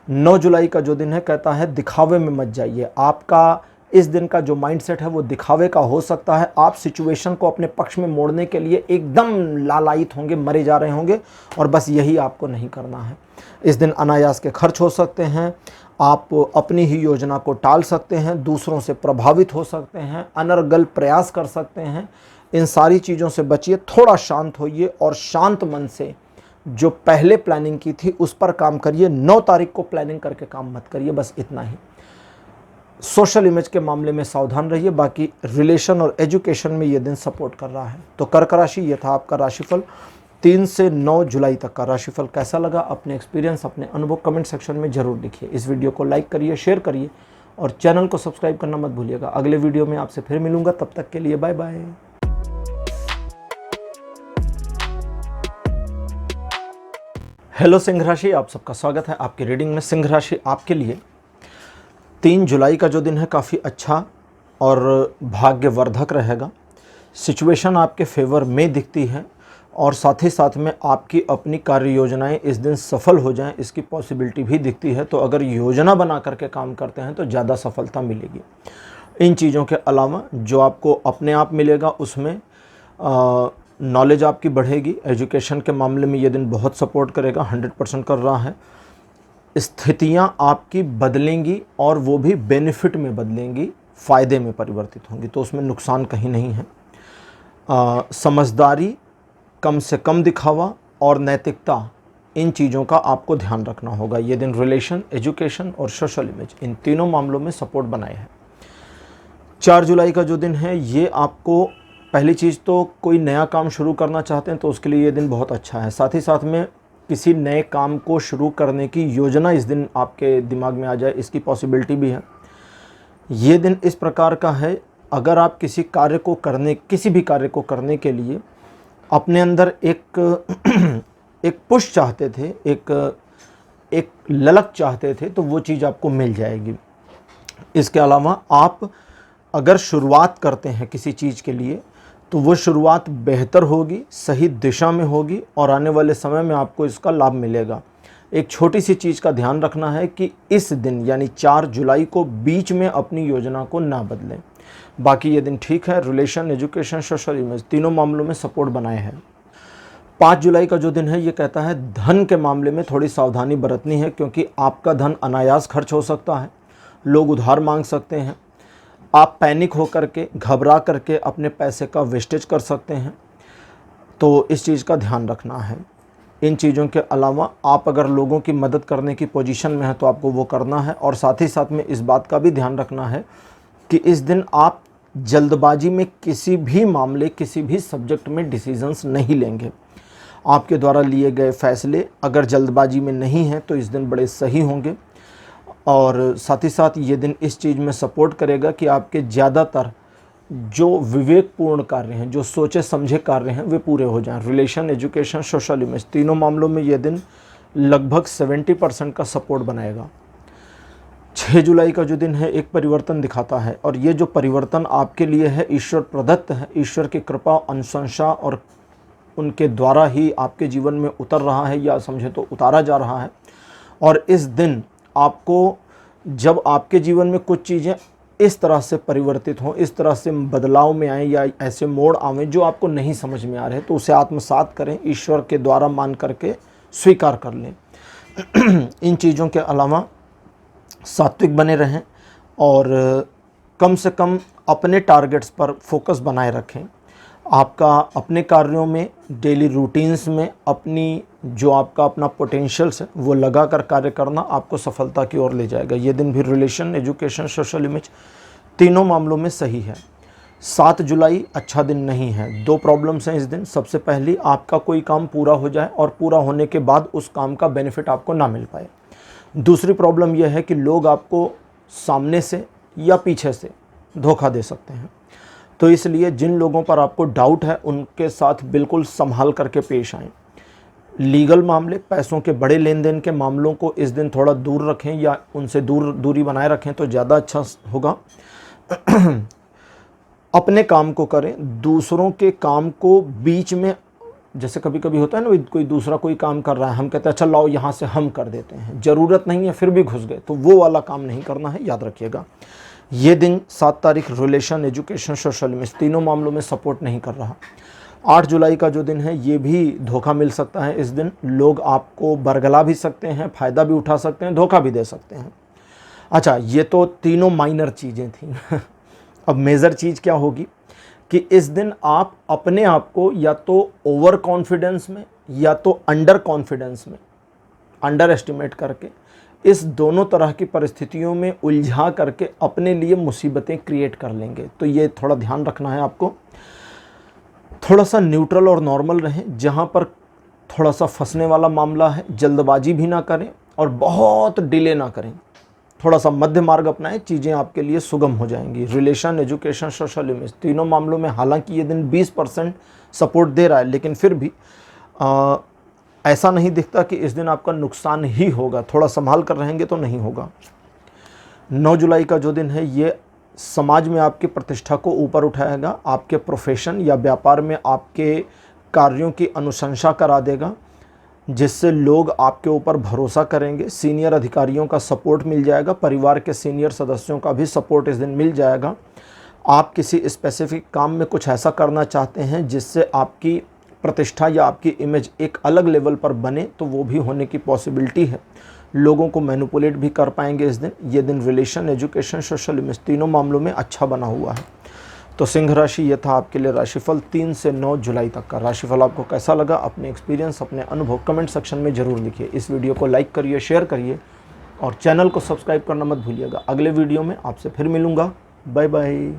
9 जुलाई का जो दिन है, कहता है दिखावे में मत जाइए। आपका इस दिन का जो माइंडसेट है वो दिखावे का हो सकता है। आप सिचुएशन को अपने पक्ष में मोड़ने के लिए एकदम लालायित होंगे, मरे जा रहे होंगे, और बस यही आपको नहीं करना है। इस दिन अनायास के खर्च हो सकते हैं, आप अपनी ही योजना को टाल सकते हैं, दूसरों से प्रभावित हो सकते हैं, अनर्गल प्रयास कर सकते हैं। इन सारी चीज़ों से बचिए, थोड़ा शांत होइए और शांत मन से जो पहले प्लानिंग की थी उस पर काम करिए। 9 तारीख को प्लानिंग करके काम मत करिए, बस इतना ही। सोशल इमेज के मामले में सावधान रहिए, बाकी रिलेशन और एजुकेशन में ये दिन सपोर्ट कर रहा है। तो कर्क राशि, ये था आपका राशिफल। 3 से 9 जुलाई तक का राशिफल कैसा लगा, अपने एक्सपीरियंस, अपने अनुभव कमेंट सेक्शन में ज़रूर लिखिए। इस वीडियो को लाइक करिए, शेयर करिए और चैनल को सब्सक्राइब करना मत भूलिएगा। अगले वीडियो में आपसे फिर मिलूंगा, तब तक के लिए बाय बाय। हेलो सिंह राशि, आप सबका स्वागत है आपकी रीडिंग में। सिंह राशि आपके लिए 3 जुलाई का जो दिन है काफ़ी अच्छा और भाग्यवर्धक रहेगा। सिचुएशन आपके फेवर में दिखती है और साथ ही साथ में आपकी अपनी कार्य योजनाएं इस दिन सफल हो जाएं, इसकी पॉसिबिलिटी भी दिखती है। तो अगर योजना बना करके काम करते हैं तो ज़्यादा सफलता मिलेगी। इन चीज़ों के अलावा जो आपको अपने आप मिलेगा उसमें नॉलेज आपकी बढ़ेगी। एजुकेशन के मामले में ये दिन बहुत सपोर्ट करेगा, 100% कर रहा है। स्थितियां आपकी बदलेंगी और वो भी बेनिफिट में बदलेंगी, फ़ायदे में परिवर्तित होंगी, तो उसमें नुकसान कहीं नहीं है। समझदारी, कम से कम दिखावा और नैतिकता, इन चीज़ों का आपको ध्यान रखना होगा। ये दिन रिलेशन, एजुकेशन और सोशल इमेज इन तीनों मामलों में सपोर्ट बनाए हैं। 4 जुलाई का जो दिन है, ये आपको पहली चीज़ तो कोई नया काम शुरू करना चाहते हैं तो उसके लिए ये दिन बहुत अच्छा है। साथ ही साथ में किसी नए काम को शुरू करने की योजना इस दिन आपके दिमाग में आ जाए, इसकी पॉसिबिलिटी भी है। ये दिन इस प्रकार का है, अगर आप किसी भी कार्य को करने के लिए अपने अंदर एक पुश चाहते थे, एक ललक चाहते थे, तो वो चीज़ आपको मिल जाएगी। इसके अलावा आप अगर शुरुआत करते हैं किसी चीज़ के लिए तो वो शुरुआत बेहतर होगी, सही दिशा में होगी और आने वाले समय में आपको इसका लाभ मिलेगा। एक छोटी सी चीज़ का ध्यान रखना है कि इस दिन यानी 4 जुलाई को बीच में अपनी योजना को ना बदलें। बाकी ये दिन ठीक है। रिलेशन, एजुकेशन, सोशल इमेज तीनों मामलों में सपोर्ट बनाए हैं। 5 जुलाई का जो दिन है, ये कहता है धन के मामले में थोड़ी सावधानी बरतनी है, क्योंकि आपका धन अनायास खर्च हो सकता है, लोग उधार मांग सकते हैं, आप पैनिक होकर के, घबरा करके अपने पैसे का वेस्टेज कर सकते हैं, तो इस चीज़ का ध्यान रखना है। इन चीज़ों के अलावा आप अगर लोगों की मदद करने की पोजीशन में है तो आपको वो करना है, और साथ ही साथ में इस बात का भी ध्यान रखना है कि इस दिन आप जल्दबाजी में किसी भी मामले, किसी भी सब्जेक्ट में डिसीजंस नहीं लेंगे। आपके द्वारा लिए गए फैसले अगर जल्दबाजी में नहीं हैं तो इस दिन बड़े सही होंगे। और साथ ही साथ ये दिन इस चीज़ में सपोर्ट करेगा कि आपके ज़्यादातर जो विवेकपूर्ण कार्य हैं, जो सोचे समझे कार्य हैं, वे पूरे हो जाएं। रिलेशन, एजुकेशन, सोशल इमेज, तीनों मामलों में ये दिन लगभग 70% का सपोर्ट बनाएगा। 6 जुलाई का जो दिन है एक परिवर्तन दिखाता है, और ये जो परिवर्तन आपके लिए है ईश्वर प्रदत्त है। ईश्वर की कृपा, अनुशंसा और उनके द्वारा ही आपके जीवन में उतर रहा है, या समझे तो उतारा जा रहा है। और इस दिन आपको, जब आपके जीवन में कुछ चीज़ें इस तरह से परिवर्तित हों, इस तरह से बदलाव में आएँ या ऐसे मोड़ आवें जो आपको नहीं समझ में आ रहे, तो उसे आत्मसात करें, ईश्वर के द्वारा मान करके स्वीकार कर लें। इन चीज़ों के अलावा सात्विक बने रहें और कम से कम अपने टारगेट्स पर फोकस बनाए रखें। आपका अपने कार्यों में, डेली रूटीन्स में अपनी जो आपका अपना पोटेंशियल्स है वो लगा कर कार्य करना आपको सफलता की ओर ले जाएगा। ये दिन भी रिलेशन, एजुकेशन, सोशल इमेज तीनों मामलों में सही है। 7 जुलाई अच्छा दिन नहीं है। 2 प्रॉब्लम्स हैं इस दिन। सबसे पहली, आपका कोई काम पूरा हो जाए और पूरा होने के बाद उस काम का बेनिफिट आपको ना मिल पाए। दूसरी प्रॉब्लम यह है कि लोग आपको सामने से या पीछे से धोखा दे सकते हैं। तो इसलिए जिन लोगों पर आपको डाउट है उनके साथ बिल्कुल संभाल करके पेश आएँ। लीगल मामले, पैसों के बड़े लेन देन के मामलों को इस दिन थोड़ा दूर रखें या उनसे दूरी बनाए रखें तो ज़्यादा अच्छा होगा। अपने काम को करें, दूसरों के काम को बीच में, जैसे कभी कभी होता है ना, कोई दूसरा कोई काम कर रहा है, हम कहते हैं अच्छा लाओ यहाँ से हम कर देते हैं, ज़रूरत नहीं है फिर भी घुस गए, तो वो वाला काम नहीं करना है, याद रखिएगा। ये दिन 7 तारीख रिलेशन, एजुकेशन, सोशल इमेज तीनों मामलों में सपोर्ट नहीं कर रहा। 8 जुलाई का जो दिन है ये भी धोखा मिल सकता है। इस दिन लोग आपको बरगला भी सकते हैं, फ़ायदा भी उठा सकते हैं, धोखा भी दे सकते हैं। अच्छा, ये तो तीनों माइनर चीज़ें थी। अब मेजर चीज़ क्या होगी कि इस दिन आप अपने आप को या तो ओवर कॉन्फिडेंस में या तो अंडर कॉन्फिडेंस में, अंडर एस्टिमेट करके, इस दोनों तरह की परिस्थितियों में उलझा करके अपने लिए मुसीबतें क्रिएट कर लेंगे। तो ये थोड़ा ध्यान रखना है आपको। थोड़ा सा न्यूट्रल और नॉर्मल रहें। जहाँ पर थोड़ा सा फंसने वाला मामला है, जल्दबाजी भी ना करें और बहुत डिले ना करें। थोड़ा सा मध्य मार्ग अपनाएं, चीज़ें आपके लिए सुगम हो जाएंगी। रिलेशन, एजुकेशन, सोशल इमेज तीनों मामलों में हालांकि ये दिन 20% सपोर्ट दे रहा है, लेकिन फिर भी ऐसा नहीं दिखता कि इस दिन आपका नुकसान ही होगा। थोड़ा संभाल कर रहेंगे तो नहीं होगा। 9 जुलाई का जो दिन है ये समाज में आपकी प्रतिष्ठा को ऊपर उठाएगा। आपके प्रोफेशन या व्यापार में आपके कार्यों की अनुशंसा करा देगा, जिससे लोग आपके ऊपर भरोसा करेंगे। सीनियर अधिकारियों का सपोर्ट मिल जाएगा, परिवार के सीनियर सदस्यों का भी सपोर्ट इस दिन मिल जाएगा। आप किसी स्पेसिफिक काम में कुछ ऐसा करना चाहते हैं जिससे आपकी प्रतिष्ठा या आपकी इमेज एक अलग लेवल पर बने, तो वो भी होने की पॉसिबिलिटी है। लोगों को मैनिपुलेट भी कर पाएंगे इस दिन। ये दिन रिलेशन, एजुकेशन, सोशल इमेज तीनों मामलों में अच्छा बना हुआ है। तो सिंह राशि, ये था आपके लिए राशिफल 3 से 9 जुलाई तक का। राशिफल आपको कैसा लगा, अपने एक्सपीरियंस, अपने अनुभव कमेंट सेक्शन में ज़रूर लिखिए। इस वीडियो को लाइक करिए, शेयर करिए और चैनल को सब्सक्राइब करना मत भूलिएगा। अगले वीडियो में आपसे फिर मिलूँगा। Bye bye.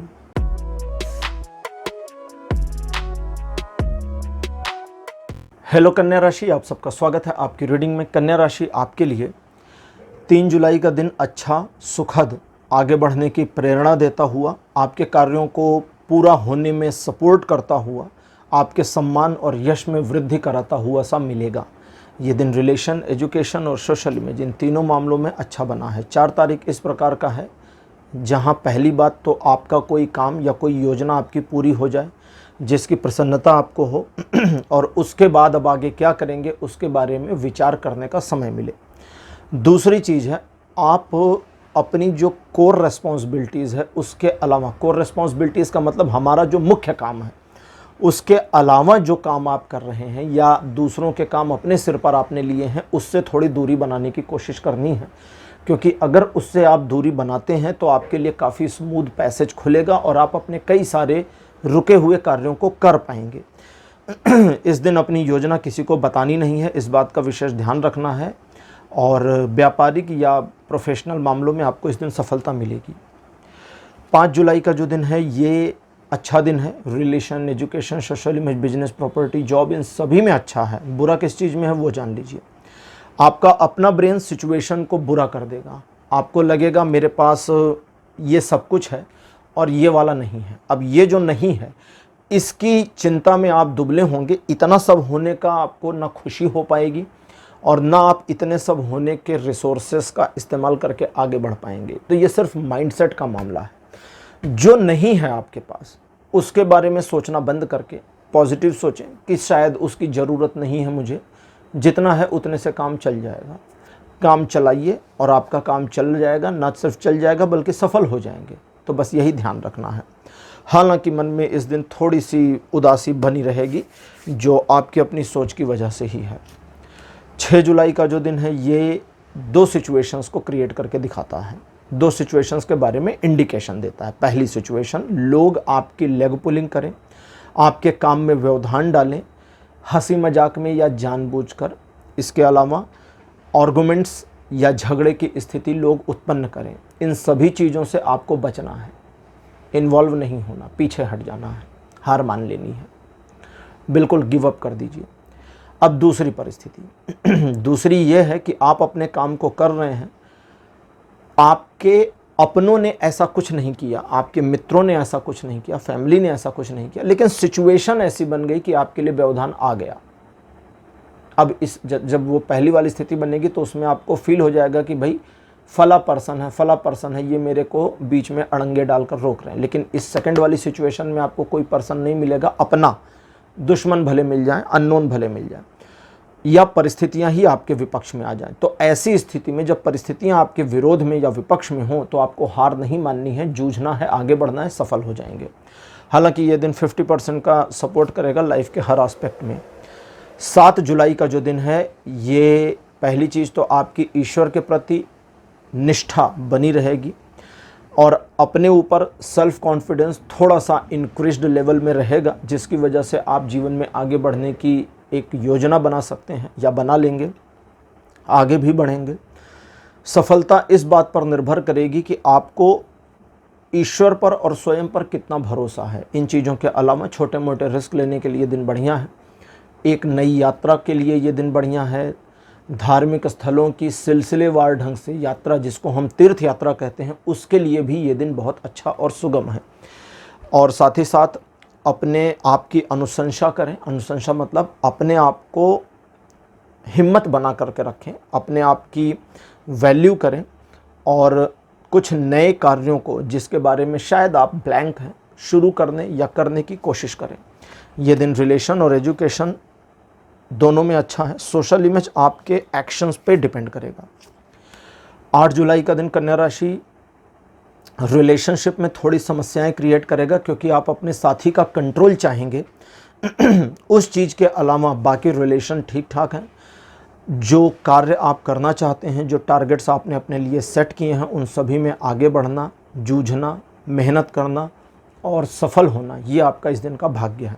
हेलो कन्या राशि, आप सबका स्वागत है आपकी रीडिंग में। कन्या राशि, आपके लिए 3 जुलाई का दिन अच्छा, सुखद, आगे बढ़ने की प्रेरणा देता हुआ, आपके कार्यों को पूरा होने में सपोर्ट करता हुआ, आपके सम्मान और यश में वृद्धि कराता हुआ सा मिलेगा। ये दिन रिलेशन, एजुकेशन और सोशल इमेज इन तीनों मामलों में अच्छा बना है। 4 तारीख इस प्रकार का है जहां पहली बात तो आपका कोई काम या कोई योजना आपकी पूरी हो जाए जिसकी प्रसन्नता आपको हो, और उसके बाद अब आगे क्या करेंगे उसके बारे में विचार करने का समय मिले। दूसरी चीज़ है, आप अपनी जो कोर रिस्पॉन्सिबिलिटीज़ है उसके अलावा, कोर रिस्पॉन्सिबिलिटीज़ का मतलब हमारा जो मुख्य काम है उसके अलावा जो काम आप कर रहे हैं या दूसरों के काम अपने सिर पर आपने लिए हैं, उससे थोड़ी दूरी बनाने की कोशिश करनी है। क्योंकि अगर उससे आप दूरी बनाते हैं तो आपके लिए काफ़ी स्मूथ पैसेज खुलेगा और आप अपने कई सारे रुके हुए कार्यों को कर पाएंगे। इस दिन अपनी योजना किसी को बतानी नहीं है, इस बात का विशेष ध्यान रखना है। और व्यापारिक या प्रोफेशनल मामलों में आपको इस दिन सफलता मिलेगी। 5 जुलाई का जो दिन है ये अच्छा दिन है। Relation, education, social image, business, property, job, इन सभी में अच्छा है। बुरा किस चीज़ में है वो जान लीजिए। आपका अपना ब्रेन सिचुएशन को बुरा कर देगा। आपको लगेगा मेरे पास ये सब कुछ है और ये वाला नहीं है। अब ये जो नहीं है इसकी चिंता में आप दुबले होंगे। इतना सब होने का आपको ना खुशी हो पाएगी और ना आप इतने सब होने के रिसोर्सेस का इस्तेमाल करके आगे बढ़ पाएंगे। तो ये सिर्फ माइंडसेट का मामला है। जो नहीं है आपके पास उसके बारे में सोचना बंद करके पॉजिटिव सोचें कि शायद उसकी ज़रूरत नहीं है मुझे, जितना है उतने से काम चल जाएगा। काम चलाइए और आपका काम चल जाएगा, ना सिर्फ चल जाएगा बल्कि सफल हो जाएंगे। तो बस यही ध्यान रखना है। हालांकि मन में इस दिन थोड़ी सी उदासी बनी रहेगी जो आपकी अपनी सोच की वजह से ही है। 6 जुलाई का जो दिन है ये 2 सिचुएशंस को क्रिएट करके दिखाता है। 2 सिचुएशंस के बारे में इंडिकेशन देता है। पहली सिचुएशन, लोग आपकी लेग पुलिंग करें, आपके काम में व्यवधान डालें, हंसी मजाक में या जानबूझकर। इसके अलावा आर्गुमेंट्स या झगड़े की स्थिति लोग उत्पन्न करें। इन सभी चीज़ों से आपको बचना है। इन्वॉल्व नहीं होना, पीछे हट जाना है, हार मान लेनी है, बिल्कुल गिव अप कर दीजिए। अब दूसरी परिस्थिति दूसरी ये है कि आप अपने काम को कर रहे हैं, आपके अपनों ने ऐसा कुछ नहीं किया, आपके मित्रों ने ऐसा कुछ नहीं किया, फैमिली ने ऐसा कुछ नहीं किया, लेकिन सिचुएशन ऐसी बन गई कि आपके लिए व्यवधान आ गया। अब जब वो पहली वाली स्थिति बनेगी तो उसमें आपको फील हो जाएगा कि भाई फला पर्सन है, ये मेरे को बीच में अड़ंगे डालकर रोक रहे हैं। लेकिन इस सेकंड वाली सिचुएशन में आपको कोई पर्सन नहीं मिलेगा अपना, दुश्मन भले मिल जाए, अननोन भले मिल जाए, या परिस्थितियां ही आपके विपक्ष में आ जाएं। तो ऐसी स्थिति में जब परिस्थितियां आपके विरोध में या विपक्ष में हों तो आपको हार नहीं माननी है, जूझना है, आगे बढ़ना है, सफल हो जाएंगे। हालांकि ये दिन 50% का सपोर्ट करेगा लाइफ के हर एस्पेक्ट में। 7 जुलाई का जो दिन है ये पहली चीज़ तो आपकी ईश्वर के प्रति निष्ठा बनी रहेगी और अपने ऊपर सेल्फ कॉन्फिडेंस थोड़ा सा इंक्रीज्ड लेवल में रहेगा, जिसकी वजह से आप जीवन में आगे बढ़ने की एक योजना बना सकते हैं या बना लेंगे, आगे भी बढ़ेंगे। सफलता इस बात पर निर्भर करेगी कि आपको ईश्वर पर और स्वयं पर कितना भरोसा है। इन चीज़ों के अलावा छोटे मोटे रिस्क लेने के लिए दिन बढ़िया है। एक नई यात्रा के लिए ये दिन बढ़िया है। धार्मिक स्थलों की सिलसिलेवार ढंग से यात्रा, जिसको हम तीर्थ यात्रा कहते हैं, उसके लिए भी ये दिन बहुत अच्छा और सुगम है। और साथ ही साथ अपने आप की अनुशंसा करें। अनुशंसा मतलब अपने आप को हिम्मत बना करके रखें, अपने आप की वैल्यू करें और कुछ नए कार्यों को जिसके बारे में शायद आप ब्लैंक हैं, शुरू करने या करने की कोशिश करें। ये दिन रिलेशन और एजुकेशन दोनों में अच्छा है। सोशल इमेज आपके एक्शंस पे डिपेंड करेगा। 8 जुलाई का दिन कन्या राशि रिलेशनशिप में थोड़ी समस्याएं क्रिएट करेगा, क्योंकि आप अपने साथी का कंट्रोल चाहेंगे। उस चीज़ के अलावा बाकी रिलेशन ठीक ठाक हैं। जो कार्य आप करना चाहते हैं, जो टारगेट्स आपने अपने लिए सेट किए हैं, उन सभी में आगे बढ़ना, जूझना, मेहनत करना और सफल होना, ये आपका इस दिन का भाग्य है।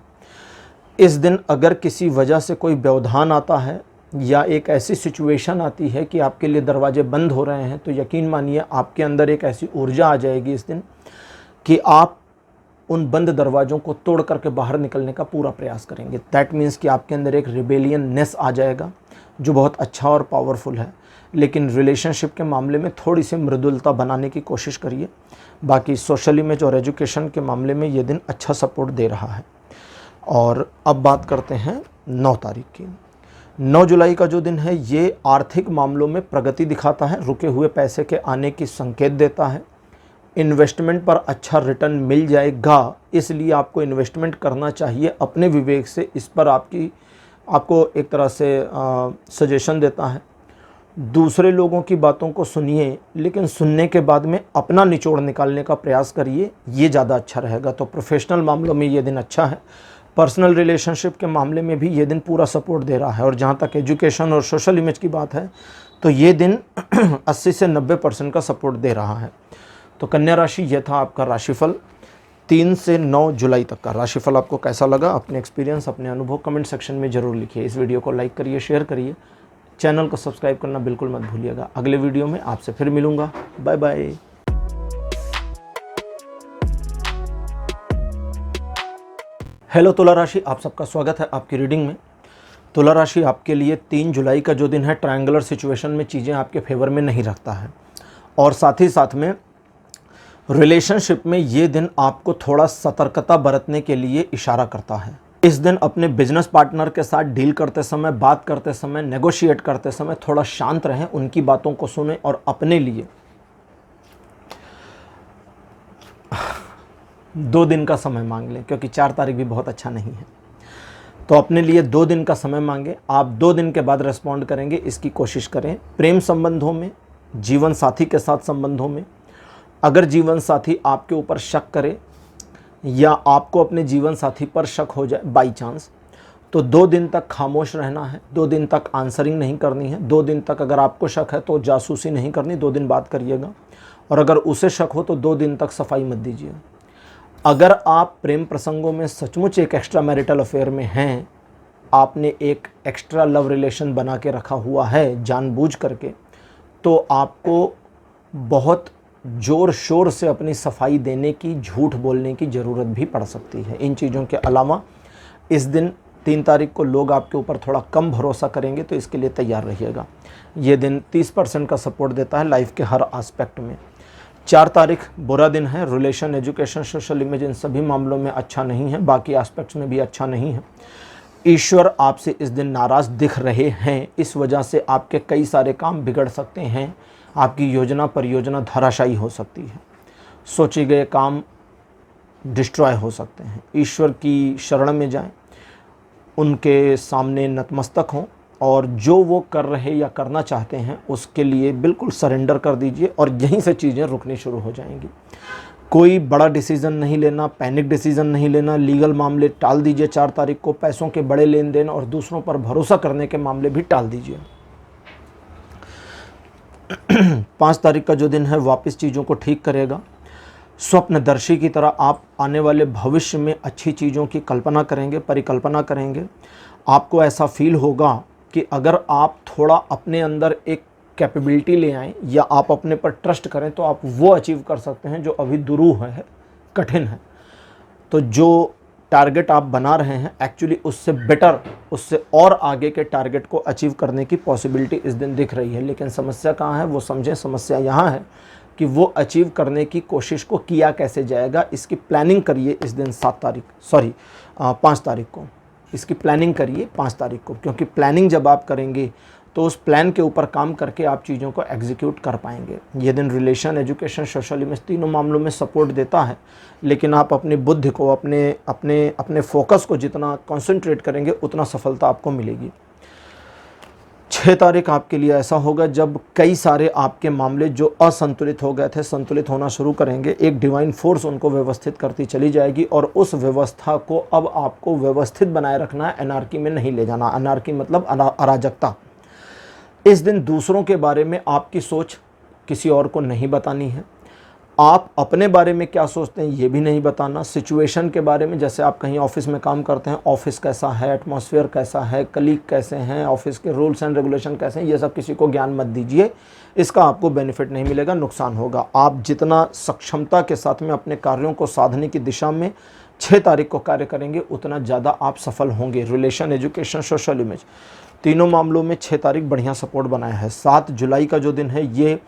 इस दिन अगर किसी वजह से कोई व्यवधान आता है या एक ऐसी सिचुएशन आती है कि आपके लिए दरवाजे बंद हो रहे हैं, तो यकीन मानिए आपके अंदर एक ऐसी ऊर्जा आ जाएगी इस दिन कि आप उन बंद दरवाज़ों को तोड़ करके बाहर निकलने का पूरा प्रयास करेंगे। दैट मीन्स कि आपके अंदर एक रिबेलियननेस आ जाएगा, जो बहुत अच्छा और पावरफुल है। लेकिन रिलेशनशिप के मामले में थोड़ी सी मृदुलता बनाने की कोशिश करिए। बाकी सोशल इमेज और एजुकेशन के मामले में ये दिन अच्छा सपोर्ट दे रहा है। और अब बात करते हैं 9 तारीख की। 9 जुलाई का जो दिन है ये आर्थिक मामलों में प्रगति दिखाता है, रुके हुए पैसे के आने की संकेत देता है। इन्वेस्टमेंट पर अच्छा रिटर्न मिल जाएगा, इसलिए आपको इन्वेस्टमेंट करना चाहिए अपने विवेक से। इस पर आपको एक तरह से सजेशन देता है। दूसरे लोगों की बातों को सुनिए, लेकिन सुनने के बाद में अपना निचोड़ निकालने का प्रयास करिए, ये ज़्यादा अच्छा रहेगा। तो प्रोफेशनल मामलों में ये दिन अच्छा है। पर्सनल रिलेशनशिप के मामले में भी ये दिन पूरा सपोर्ट दे रहा है। और जहाँ तक एजुकेशन और सोशल इमेज की बात है तो ये दिन 80 से 90% का सपोर्ट दे रहा है। तो कन्या राशि, ये था आपका राशिफल 3 से 9 जुलाई तक का। राशिफल आपको कैसा लगा, अपने एक्सपीरियंस, अपने अनुभव कमेंट सेक्शन में ज़रूर लिखिए। इस वीडियो को लाइक करिए, शेयर करिए, चैनल को सब्सक्राइब करना बिल्कुल मत भूलिएगा। अगले वीडियो में आपसे फिर मिलूँगा। Bye bye. हेलो तुला राशि, आप सबका स्वागत है आपकी रीडिंग में। तुला राशि आपके लिए 3 जुलाई का जो दिन है, ट्रायंगुलर सिचुएशन में चीज़ें आपके फेवर में नहीं रखता है और साथ ही साथ में रिलेशनशिप में ये दिन आपको थोड़ा सतर्कता बरतने के लिए इशारा करता है। इस दिन अपने बिजनेस पार्टनर के साथ डील करते समय, बात करते समय, नेगोशिएट करते समय थोड़ा शांत रहें, उनकी बातों को सुनें और अपने लिए 2 दिन का समय मांग लें, क्योंकि 4 तारीख भी बहुत अच्छा नहीं है। तो अपने लिए 2 दिन का समय मांगे। आप 2 दिन के बाद रेस्पॉन्ड करेंगे, इसकी कोशिश करें। प्रेम संबंधों में, जीवन साथी के साथ संबंधों में, अगर जीवन साथी आपके ऊपर शक करे या आपको अपने जीवन साथी पर शक हो जाए बाई चांस, तो 2 दिन तक खामोश रहना है। 2 दिन तक आंसरिंग नहीं करनी है। 2 दिन तक अगर आपको शक है तो जासूसी नहीं करनी, 2 दिन बात करिएगा। और अगर उसे शक हो तो 2 दिन तक सफाई मत दीजिए। अगर आप प्रेम प्रसंगों में सचमुच एक एक्स्ट्रा मैरिटल अफेयर में हैं, आपने एक एक्स्ट्रा लव रिलेशन बना के रखा हुआ है जानबूझ करके, तो आपको बहुत ज़ोर शोर से अपनी सफाई देने की, झूठ बोलने की ज़रूरत भी पड़ सकती है। इन चीज़ों के अलावा इस दिन 3 तारीख को लोग आपके ऊपर थोड़ा कम भरोसा करेंगे, तो इसके लिए तैयार रहिएगा। ये दिन 30% का सपोर्ट देता है लाइफ के हर एस्पेक्ट में। 4 तारीख बुरा दिन है। रिलेशन, एजुकेशन, सोशल इमेज, इन सभी मामलों में अच्छा नहीं है, बाकी एस्पेक्ट्स में भी अच्छा नहीं है। ईश्वर आपसे इस दिन नाराज़ दिख रहे हैं, इस वजह से आपके कई सारे काम बिगड़ सकते हैं। आपकी योजना, परियोजना धराशायी हो सकती है। सोचे गए काम डिस्ट्रॉय हो सकते हैं। ईश्वर की शरण में जाएं, उनके सामने नतमस्तक हों और जो वो कर रहे या करना चाहते हैं उसके लिए बिल्कुल सरेंडर कर दीजिए और यहीं से चीज़ें रुकनी शुरू हो जाएंगी। कोई बड़ा डिसीज़न नहीं लेना, पैनिक डिसीज़न नहीं लेना, लीगल मामले टाल दीजिए 4 तारीख को। पैसों के बड़े लेन देन और दूसरों पर भरोसा करने के मामले भी टाल दीजिए। 5 तारीख का जो दिन है वापस चीज़ों को ठीक करेगा। स्वप्नदर्शी की तरह आप आने वाले भविष्य में अच्छी चीज़ों की कल्पना करेंगे, परिकल्पना करेंगे। आपको ऐसा फील होगा कि अगर आप थोड़ा अपने अंदर एक कैपेबिलिटी ले आएँ या आप अपने पर ट्रस्ट करें तो आप वो अचीव कर सकते हैं जो अभी दुरूह है, कठिन है। तो जो टारगेट आप बना रहे हैं एक्चुअली उससे बेटर, उससे और आगे के टारगेट को अचीव करने की पॉसिबिलिटी इस दिन दिख रही है। लेकिन समस्या कहाँ है वो समझें। समस्या यहाँ है कि वो अचीव करने की कोशिश को किया कैसे जाएगा, इसकी प्लानिंग करिए इस दिन 5 तारीख को। इसकी प्लानिंग करिए 5 तारीख को, क्योंकि प्लानिंग जब आप करेंगे तो उस प्लान के ऊपर काम करके आप चीज़ों को एग्जीक्यूट कर पाएंगे। ये दिन रिलेशन, एजुकेशन, सोशल इमेज तीनों मामलों में सपोर्ट देता है। लेकिन आप अपनी बुद्धि को, अपने फोकस को जितना कंसंट्रेट करेंगे उतना सफलता आपको मिलेगी। 6 तारीख आपके लिए ऐसा होगा जब कई सारे आपके मामले जो असंतुलित हो गए थे संतुलित होना शुरू करेंगे। एक डिवाइन फोर्स उनको व्यवस्थित करती चली जाएगी और उस व्यवस्था को अब आपको व्यवस्थित बनाए रखना है, एनार्की में नहीं ले जाना। एनार्की मतलब अराजकता। इस दिन दूसरों के बारे में आपकी सोच किसी और को नहीं बतानी है। आप अपने बारे में क्या सोचते हैं ये भी नहीं बताना। सिचुएशन के बारे में, जैसे आप कहीं ऑफिस में काम करते हैं, ऑफिस कैसा है, एटमॉस्फेयर कैसा है, कलीग कैसे हैं, ऑफिस के रूल्स एंड रेगुलेशन कैसे हैं, ये सब किसी को ज्ञान मत दीजिए। इसका आपको बेनिफिट नहीं मिलेगा, नुकसान होगा। आप जितना सक्षमता के साथ में अपने कार्यों को साधने की दिशा में 6 तारीख को कार्य करेंगे उतना ज़्यादा आप सफल होंगे। रिलेशन, एजुकेशन, सोशल इमेज तीनों मामलों में 6 तारीख बढ़िया सपोर्ट बनाया है। 7 जुलाई का जो दिन है ये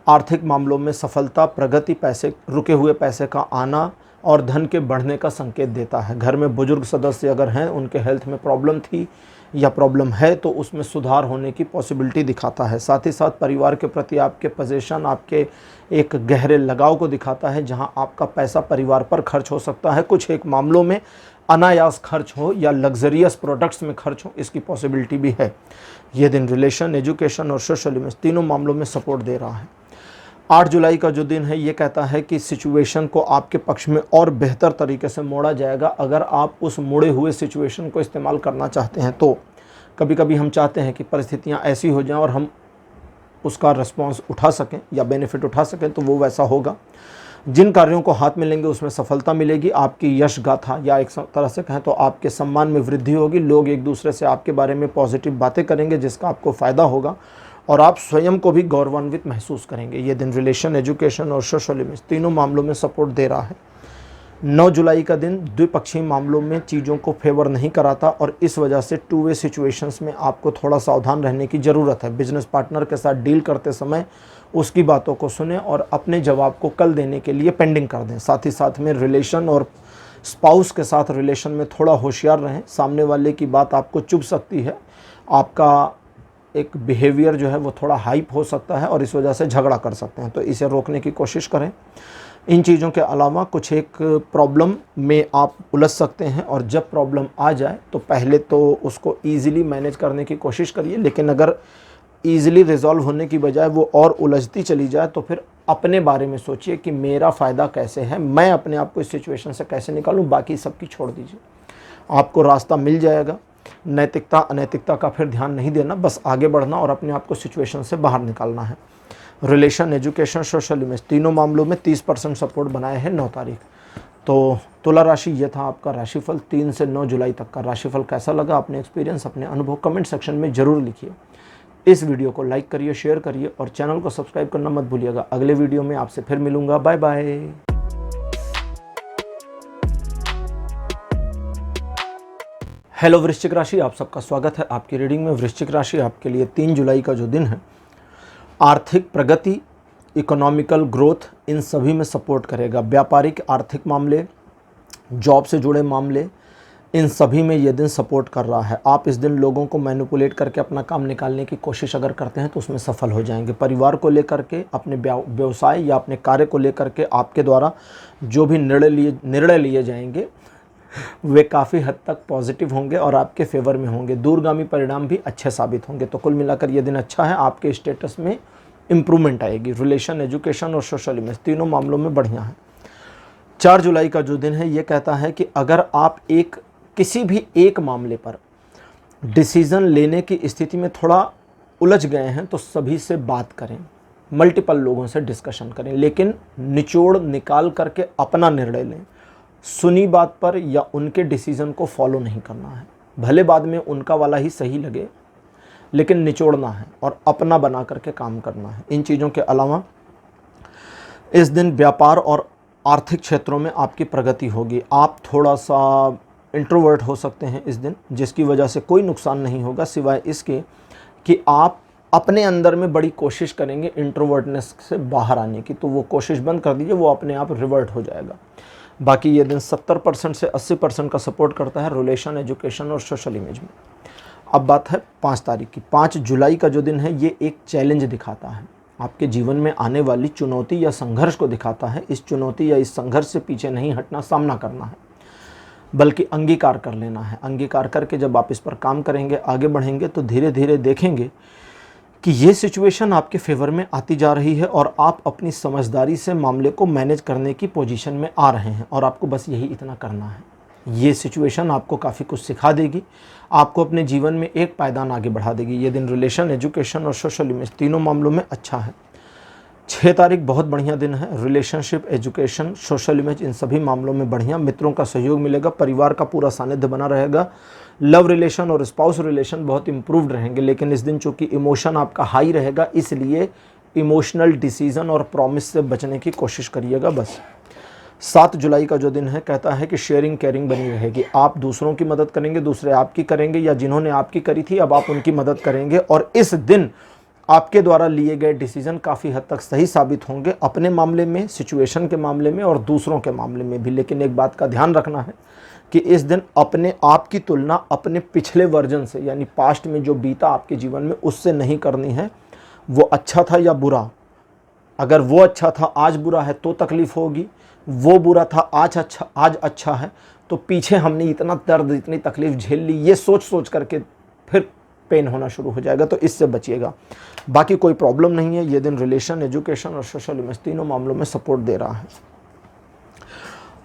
आर्थिक मामलों में सफलता, प्रगति, पैसे, रुके हुए पैसे का आना और धन के बढ़ने का संकेत देता है। घर में बुजुर्ग सदस्य अगर हैं, उनके हेल्थ में प्रॉब्लम थी या प्रॉब्लम है तो उसमें सुधार होने की पॉसिबिलिटी दिखाता है। साथ ही साथ परिवार के प्रति आपके पोजीशन, आपके एक गहरे लगाव को दिखाता है, जहां आपका पैसा परिवार पर खर्च हो सकता है। कुछ एक मामलों में अनायास खर्च हो या लग्जरियस प्रोडक्ट्स में खर्च हो, इसकी पॉसिबिलिटी भी है। ये दिन रिलेशन, एजुकेशन और सोशल इमेज तीनों मामलों में सपोर्ट दे रहा है। 8 जुलाई का जो दिन है ये कहता है कि सिचुएशन को आपके पक्ष में और बेहतर तरीके से मोड़ा जाएगा अगर आप उस मुड़े हुए सिचुएशन को इस्तेमाल करना चाहते हैं तो। कभी कभी हम चाहते हैं कि परिस्थितियां ऐसी हो जाएं और हम उसका रिस्पॉन्स उठा सकें या बेनिफिट उठा सकें, तो वो वैसा होगा। जिन कार्यों को हाथ में लेंगे उसमें सफलता मिलेगी। आपकी यश गाथा या एक तरह से कहें तो आपके सम्मान में वृद्धि होगी। लोग एक दूसरे से आपके बारे में पॉजिटिव बातें करेंगे जिसका आपको फ़ायदा होगा और आप स्वयं को भी गौरवान्वित महसूस करेंगे। ये दिन रिलेशन, एजुकेशन और सोशल इमेज तीनों मामलों में सपोर्ट दे रहा है। 9 जुलाई का दिन द्विपक्षीय मामलों में चीज़ों को फेवर नहीं कराता और इस वजह से टू वे सिचुएशंस में आपको थोड़ा सावधान रहने की ज़रूरत है। बिजनेस पार्टनर के साथ डील करते समय उसकी बातों को सुने और अपने जवाब को कल देने के लिए पेंडिंग कर दें। साथ ही साथ में रिलेशन और स्पाउस के साथ रिलेशन में थोड़ा होशियार रहें। सामने वाले की बात आपको चुभ सकती है, आपका एक बिहेवियर जो है वो थोड़ा हाइप हो सकता है और इस वजह से झगड़ा कर सकते हैं, तो इसे रोकने की कोशिश करें। इन चीज़ों के अलावा कुछ एक प्रॉब्लम में आप उलझ सकते हैं और जब प्रॉब्लम आ जाए तो पहले तो उसको ईज़िली मैनेज करने की कोशिश करिए, लेकिन अगर ईज़िली रिजॉल्व होने की बजाय वो और उलझती चली जाए तो फिर अपने बारे में सोचिए कि मेरा फ़ायदा कैसे है, मैं अपने आप को इस सिचुएशन से कैसे निकालूं, बाकी सबकी छोड़ दीजिए। आपको रास्ता मिल जाएगा। नैतिकता अनैतिकता का फिर ध्यान नहीं देना, बस आगे बढ़ना और अपने आप को सिचुएशन से बाहर निकालना है। रिलेशन, एजुकेशन, सोशल इमेज तीनों मामलों में 30% सपोर्ट बनाए हैं 9 तारीख। तो तुला राशि ये था आपका राशिफल 3 से 9 जुलाई तक का। राशिफल कैसा लगा, अपने एक्सपीरियंस, अपने अनुभव कमेंट सेक्शन में ज़रूर लिखिए। इस वीडियो को लाइक करिए, शेयर करिए और चैनल को सब्सक्राइब करना मत भूलिएगा। अगले वीडियो में आपसे फिर मिलूंगा। Bye bye. हेलो वृश्चिक राशि, आप सबका स्वागत है आपकी रीडिंग में। वृश्चिक राशि आपके लिए 3 जुलाई का जो दिन है, आर्थिक प्रगति, इकोनॉमिकल ग्रोथ, इन सभी में सपोर्ट करेगा। व्यापारिक आर्थिक मामले, जॉब से जुड़े मामले, इन सभी में ये दिन सपोर्ट कर रहा है। आप इस दिन लोगों को मैनिपुलेट करके अपना काम निकालने की कोशिश अगर करते हैं तो उसमें सफल हो जाएंगे। परिवार को लेकर के, अपने व्यवसाय या अपने कार्य को लेकर के आपके द्वारा जो भी निर्णय लिए जाएंगे वे काफ़ी हद तक पॉजिटिव होंगे और आपके फेवर में होंगे। दूरगामी परिणाम भी अच्छे साबित होंगे। तो कुल मिलाकर ये दिन अच्छा है, आपके स्टेटस में इम्प्रूवमेंट आएगी। रिलेशन, एजुकेशन और सोशल इमेज तीनों मामलों में बढ़िया है। 4 जुलाई का जो दिन है ये कहता है कि अगर आप किसी भी एक मामले पर डिसीज़न लेने की स्थिति में थोड़ा उलझ गए हैं तो सभी से बात करें, मल्टीपल लोगों से डिस्कशन करें, लेकिन निचोड़ निकाल करके अपना निर्णय लें। सुनी बात पर या उनके डिसीज़न को फॉलो नहीं करना है, भले बाद में उनका वाला ही सही लगे, लेकिन निचोड़ना है और अपना बना करके काम करना है। इन चीज़ों के अलावा इस दिन व्यापार और आर्थिक क्षेत्रों में आपकी प्रगति होगी। आप थोड़ा सा इंट्रोवर्ट हो सकते हैं इस दिन, जिसकी वजह से कोई नुकसान नहीं होगा सिवाय इसके कि आप अपने अंदर में बड़ी कोशिश करेंगे इंट्रोवर्टनेस से बाहर आने की, तो वो कोशिश बंद कर दीजिए, वो अपने आप रिवर्ट हो जाएगा। बाकी ये दिन 70% से 80% का सपोर्ट करता है रिलेशन, एजुकेशन और सोशल इमेज में। अब बात है 5 तारीख की। 5 जुलाई का जो दिन है ये एक चैलेंज दिखाता है, आपके जीवन में आने वाली चुनौती या संघर्ष को दिखाता है। इस चुनौती या इस संघर्ष से पीछे नहीं हटना, सामना करना है, बल्कि अंगीकार कर लेना है। अंगीकार करके जब आप इस पर काम करेंगे, आगे बढ़ेंगे, तो धीरे धीरे देखेंगे कि ये सिचुएशन आपके फेवर में आती जा रही है और आप अपनी समझदारी से मामले को मैनेज करने की पोजीशन में आ रहे हैं और आपको बस यही इतना करना है। ये सिचुएशन आपको काफ़ी कुछ सिखा देगी, आपको अपने जीवन में एक पायदान आगे बढ़ा देगी। ये दिन रिलेशन, एजुकेशन और सोशल इमेज तीनों मामलों में अच्छा है। 6 तारीख बहुत बढ़िया दिन है। रिलेशनशिप, एजुकेशन, सोशल इमेज इन सभी मामलों में बढ़िया। मित्रों का सहयोग मिलेगा, परिवार का पूरा सानिध्य बना रहेगा। लव रिलेशन और स्पाउस रिलेशन बहुत इम्प्रूव्ड रहेंगे, लेकिन इस दिन चूँकि इमोशन आपका हाई रहेगा, इसलिए इमोशनल डिसीज़न और प्रॉमिस से बचने की कोशिश करिएगा बस। 7 जुलाई का जो दिन है कहता है कि शेयरिंग केयरिंग बनी रहेगी। आप दूसरों की मदद करेंगे, दूसरे आपकी करेंगे, या जिन्होंने आपकी करी थी अब आप उनकी मदद करेंगे और इस दिन आपके द्वारा लिए गए डिसीजन काफ़ी हद तक सही साबित होंगे, अपने मामले में, सिचुएशन के मामले में और दूसरों के मामले में भी। लेकिन एक बात का ध्यान रखना है कि इस दिन अपने आप की तुलना अपने पिछले वर्जन से, यानी पास्ट में जो बीता आपके जीवन में, उससे नहीं करनी है। वो अच्छा था या बुरा, अगर वो अच्छा था आज बुरा है तो तकलीफ होगी, वो बुरा था आज अच्छा है तो पीछे हमने इतना दर्द, इतनी तकलीफ झेल ली, ये सोच सोच करके फिर पेन होना शुरू हो जाएगा, तो इससे बचिएगा। बाकी कोई प्रॉब्लम नहीं है। ये दिन रिलेशन, एजुकेशन और सोशल इमेज तीनों मामलों में सपोर्ट दे रहा है।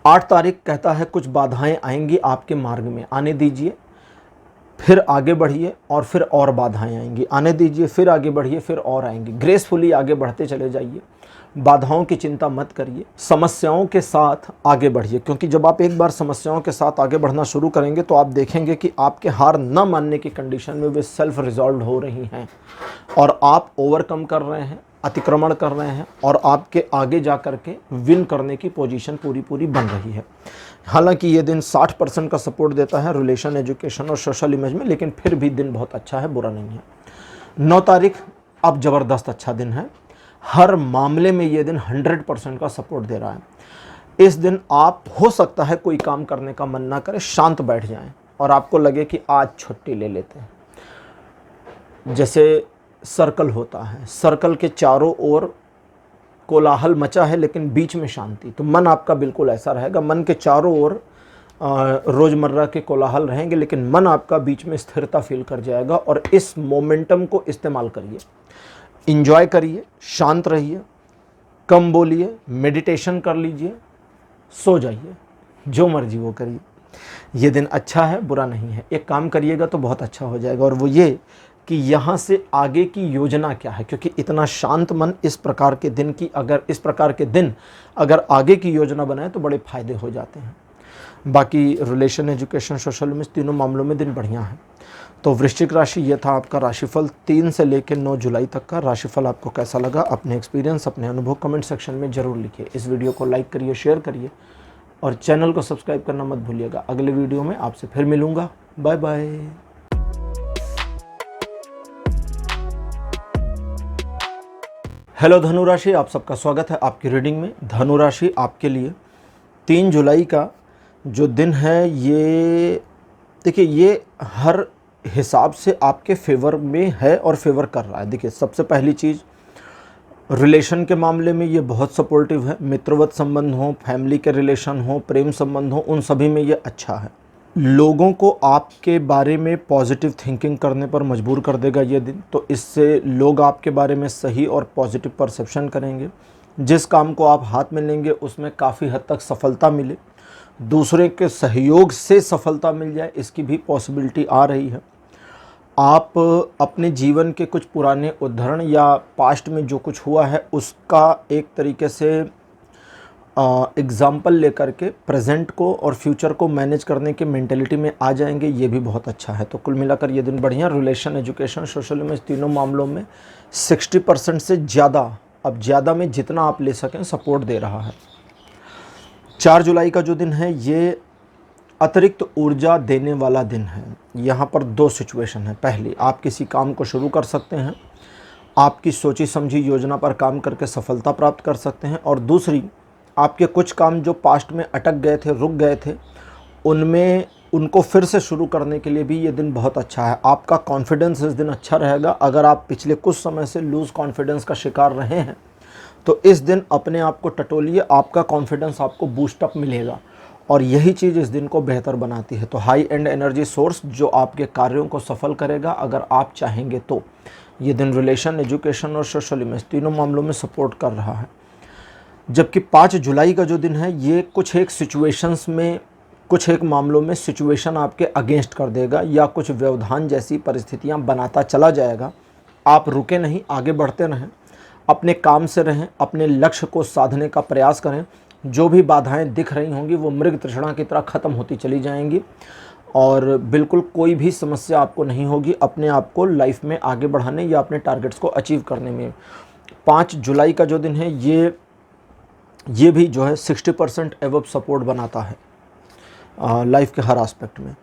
8 तारीख कहता है कुछ बाधाएं आएंगी आपके मार्ग में, आने दीजिए, फिर आगे बढ़िए और फिर और बाधाएं आएंगी। आने दीजिए, फिर आगे बढ़िए, फिर और आएंगी। ग्रेसफुली आगे बढ़ते चले जाइए, बाधाओं की चिंता मत करिए, समस्याओं के साथ आगे बढ़िए, क्योंकि जब आप एक बार समस्याओं के साथ आगे बढ़ना शुरू करेंगे तो आप देखेंगे कि आपके हार न मानने की कंडीशन में वे सेल्फ रिजॉल्व हो रही हैं और आप ओवरकम कर रहे हैं, अतिक्रमण कर रहे हैं और आपके आगे जा कर के विन करने की पोजीशन पूरी बन रही है। हालांकि ये दिन 60% का सपोर्ट देता है रिलेशन, एजुकेशन और सोशल इमेज में, लेकिन फिर भी दिन बहुत अच्छा है, बुरा नहीं है। 9 तारीख अब ज़बरदस्त अच्छा दिन है। हर मामले में ये दिन 100% का सपोर्ट दे रहा है। इस दिन आप हो सकता है कोई काम करने का मन ना करे, शांत बैठ जाएं और आपको लगे कि आज छुट्टी ले लेते हैं। जैसे सर्कल होता है, सर्कल के चारों ओर कोलाहल मचा है लेकिन बीच में शांति, तो मन आपका बिल्कुल ऐसा रहेगा। मन के चारों ओर रोज़मर्रा के कोलाहल रहेंगे लेकिन मन आपका बीच में स्थिरता फील कर जाएगा। और इस मोमेंटम को इस्तेमाल करिए, इंजॉय करिए, शांत रहिए, कम बोलिए, मेडिटेशन कर लीजिए, सो जाइए, जो मर्जी वो करिए। ये दिन अच्छा है, बुरा नहीं है। एक काम करिएगा तो बहुत अच्छा हो जाएगा, और वो ये कि यहाँ से आगे की योजना क्या है, क्योंकि इतना शांत मन इस प्रकार के दिन अगर आगे की योजना बनाए तो बड़े फायदे हो जाते हैं। बाकी रिलेशन, एजुकेशन, सोशल इमेज तीनों मामलों में दिन बढ़िया है। तो वृश्चिक राशि, ये था आपका राशिफल 3 से लेकर 9 जुलाई तक का। राशिफल आपको कैसा लगा, अपने एक्सपीरियंस, अपने अनुभव कमेंट सेक्शन में ज़रूर लिखिए। इस वीडियो को लाइक करिए, शेयर करिए और चैनल को सब्सक्राइब करना मत भूलिएगा। अगले वीडियो में आपसे फिर मिलूँगा। Bye bye. हेलो धनु राशि, आप सबका स्वागत है आपकी रीडिंग में। धनु राशि आपके लिए 3 जुलाई का जो दिन है, ये देखिए, ये हर हिसाब से आपके फेवर में है और फेवर कर रहा है। देखिए, सबसे पहली चीज़, रिलेशन के मामले में ये बहुत सपोर्टिव है। मित्रवत संबंध हो, फैमिली के रिलेशन हो, प्रेम संबंध हो, उन सभी में ये अच्छा है। लोगों को आपके बारे में पॉजिटिव थिंकिंग करने पर मजबूर कर देगा ये दिन, तो इससे लोग आपके बारे में सही और पॉजिटिव परसेप्शन करेंगे। जिस काम को आप हाथ में लेंगे उसमें काफ़ी हद तक सफलता मिले, दूसरे के सहयोग से सफलता मिल जाए, इसकी भी पॉसिबिलिटी आ रही है। आप अपने जीवन के कुछ पुराने उदाहरण या पास्ट में जो कुछ हुआ है उसका एक तरीके से एग्ज़ाम्पल लेकर के प्रेजेंट को और फ्यूचर को मैनेज करने की मेंटेलिटी में आ जाएंगे, ये भी बहुत अच्छा है। तो कुल मिलाकर ये दिन बढ़िया। रिलेशन, एजुकेशन, सोशल इमेज तीनों मामलों में 60% से ज़्यादा, अब ज़्यादा में जितना आप ले सकें, सपोर्ट दे रहा है। 4 जुलाई का जो दिन है, ये अतिरिक्त ऊर्जा देने वाला दिन है। यहाँ पर 2 सिचुएशन है। पहली, आप किसी काम को शुरू कर सकते हैं, आपकी सोची समझी योजना पर काम करके सफलता प्राप्त कर सकते हैं। और दूसरी, आपके कुछ काम जो पास्ट में अटक गए थे, रुक गए थे, उनको फिर से शुरू करने के लिए भी ये दिन बहुत अच्छा है। आपका कॉन्फिडेंस इस दिन अच्छा रहेगा। अगर आप पिछले कुछ समय से लूज़ कॉन्फिडेंस का शिकार रहे हैं तो इस दिन अपने आप को टटोलिए, आपका कॉन्फिडेंस आपको बूस्टअप मिलेगा और यही चीज़ इस दिन को बेहतर बनाती है। तो हाई एंड एनर्जी सोर्स जो आपके कार्यों को सफल करेगा अगर आप चाहेंगे तो। ये दिन रिलेशन, एजुकेशन और सोशल इमेज तीनों मामलों में सपोर्ट कर रहा है। जबकि 5 जुलाई का जो दिन है, ये कुछ एक मामलों में सिचुएशन आपके अगेंस्ट कर देगा या कुछ व्यवधान जैसी परिस्थितियां बनाता चला जाएगा। आप रुके नहीं, आगे बढ़ते रहें, अपने काम से रहें, अपने लक्ष्य को साधने का प्रयास करें। जो भी बाधाएं दिख रही होंगी वो मृग तृष्णा की तरह ख़त्म होती चली जाएंगी और बिल्कुल कोई भी समस्या आपको नहीं होगी अपने आप को लाइफ में आगे बढ़ाने या अपने टारगेट्स को अचीव करने में। 5 जुलाई का जो दिन है, ये भी जो है 60% एवब सपोर्ट बनाता है लाइफ के हर एस्पेक्ट में।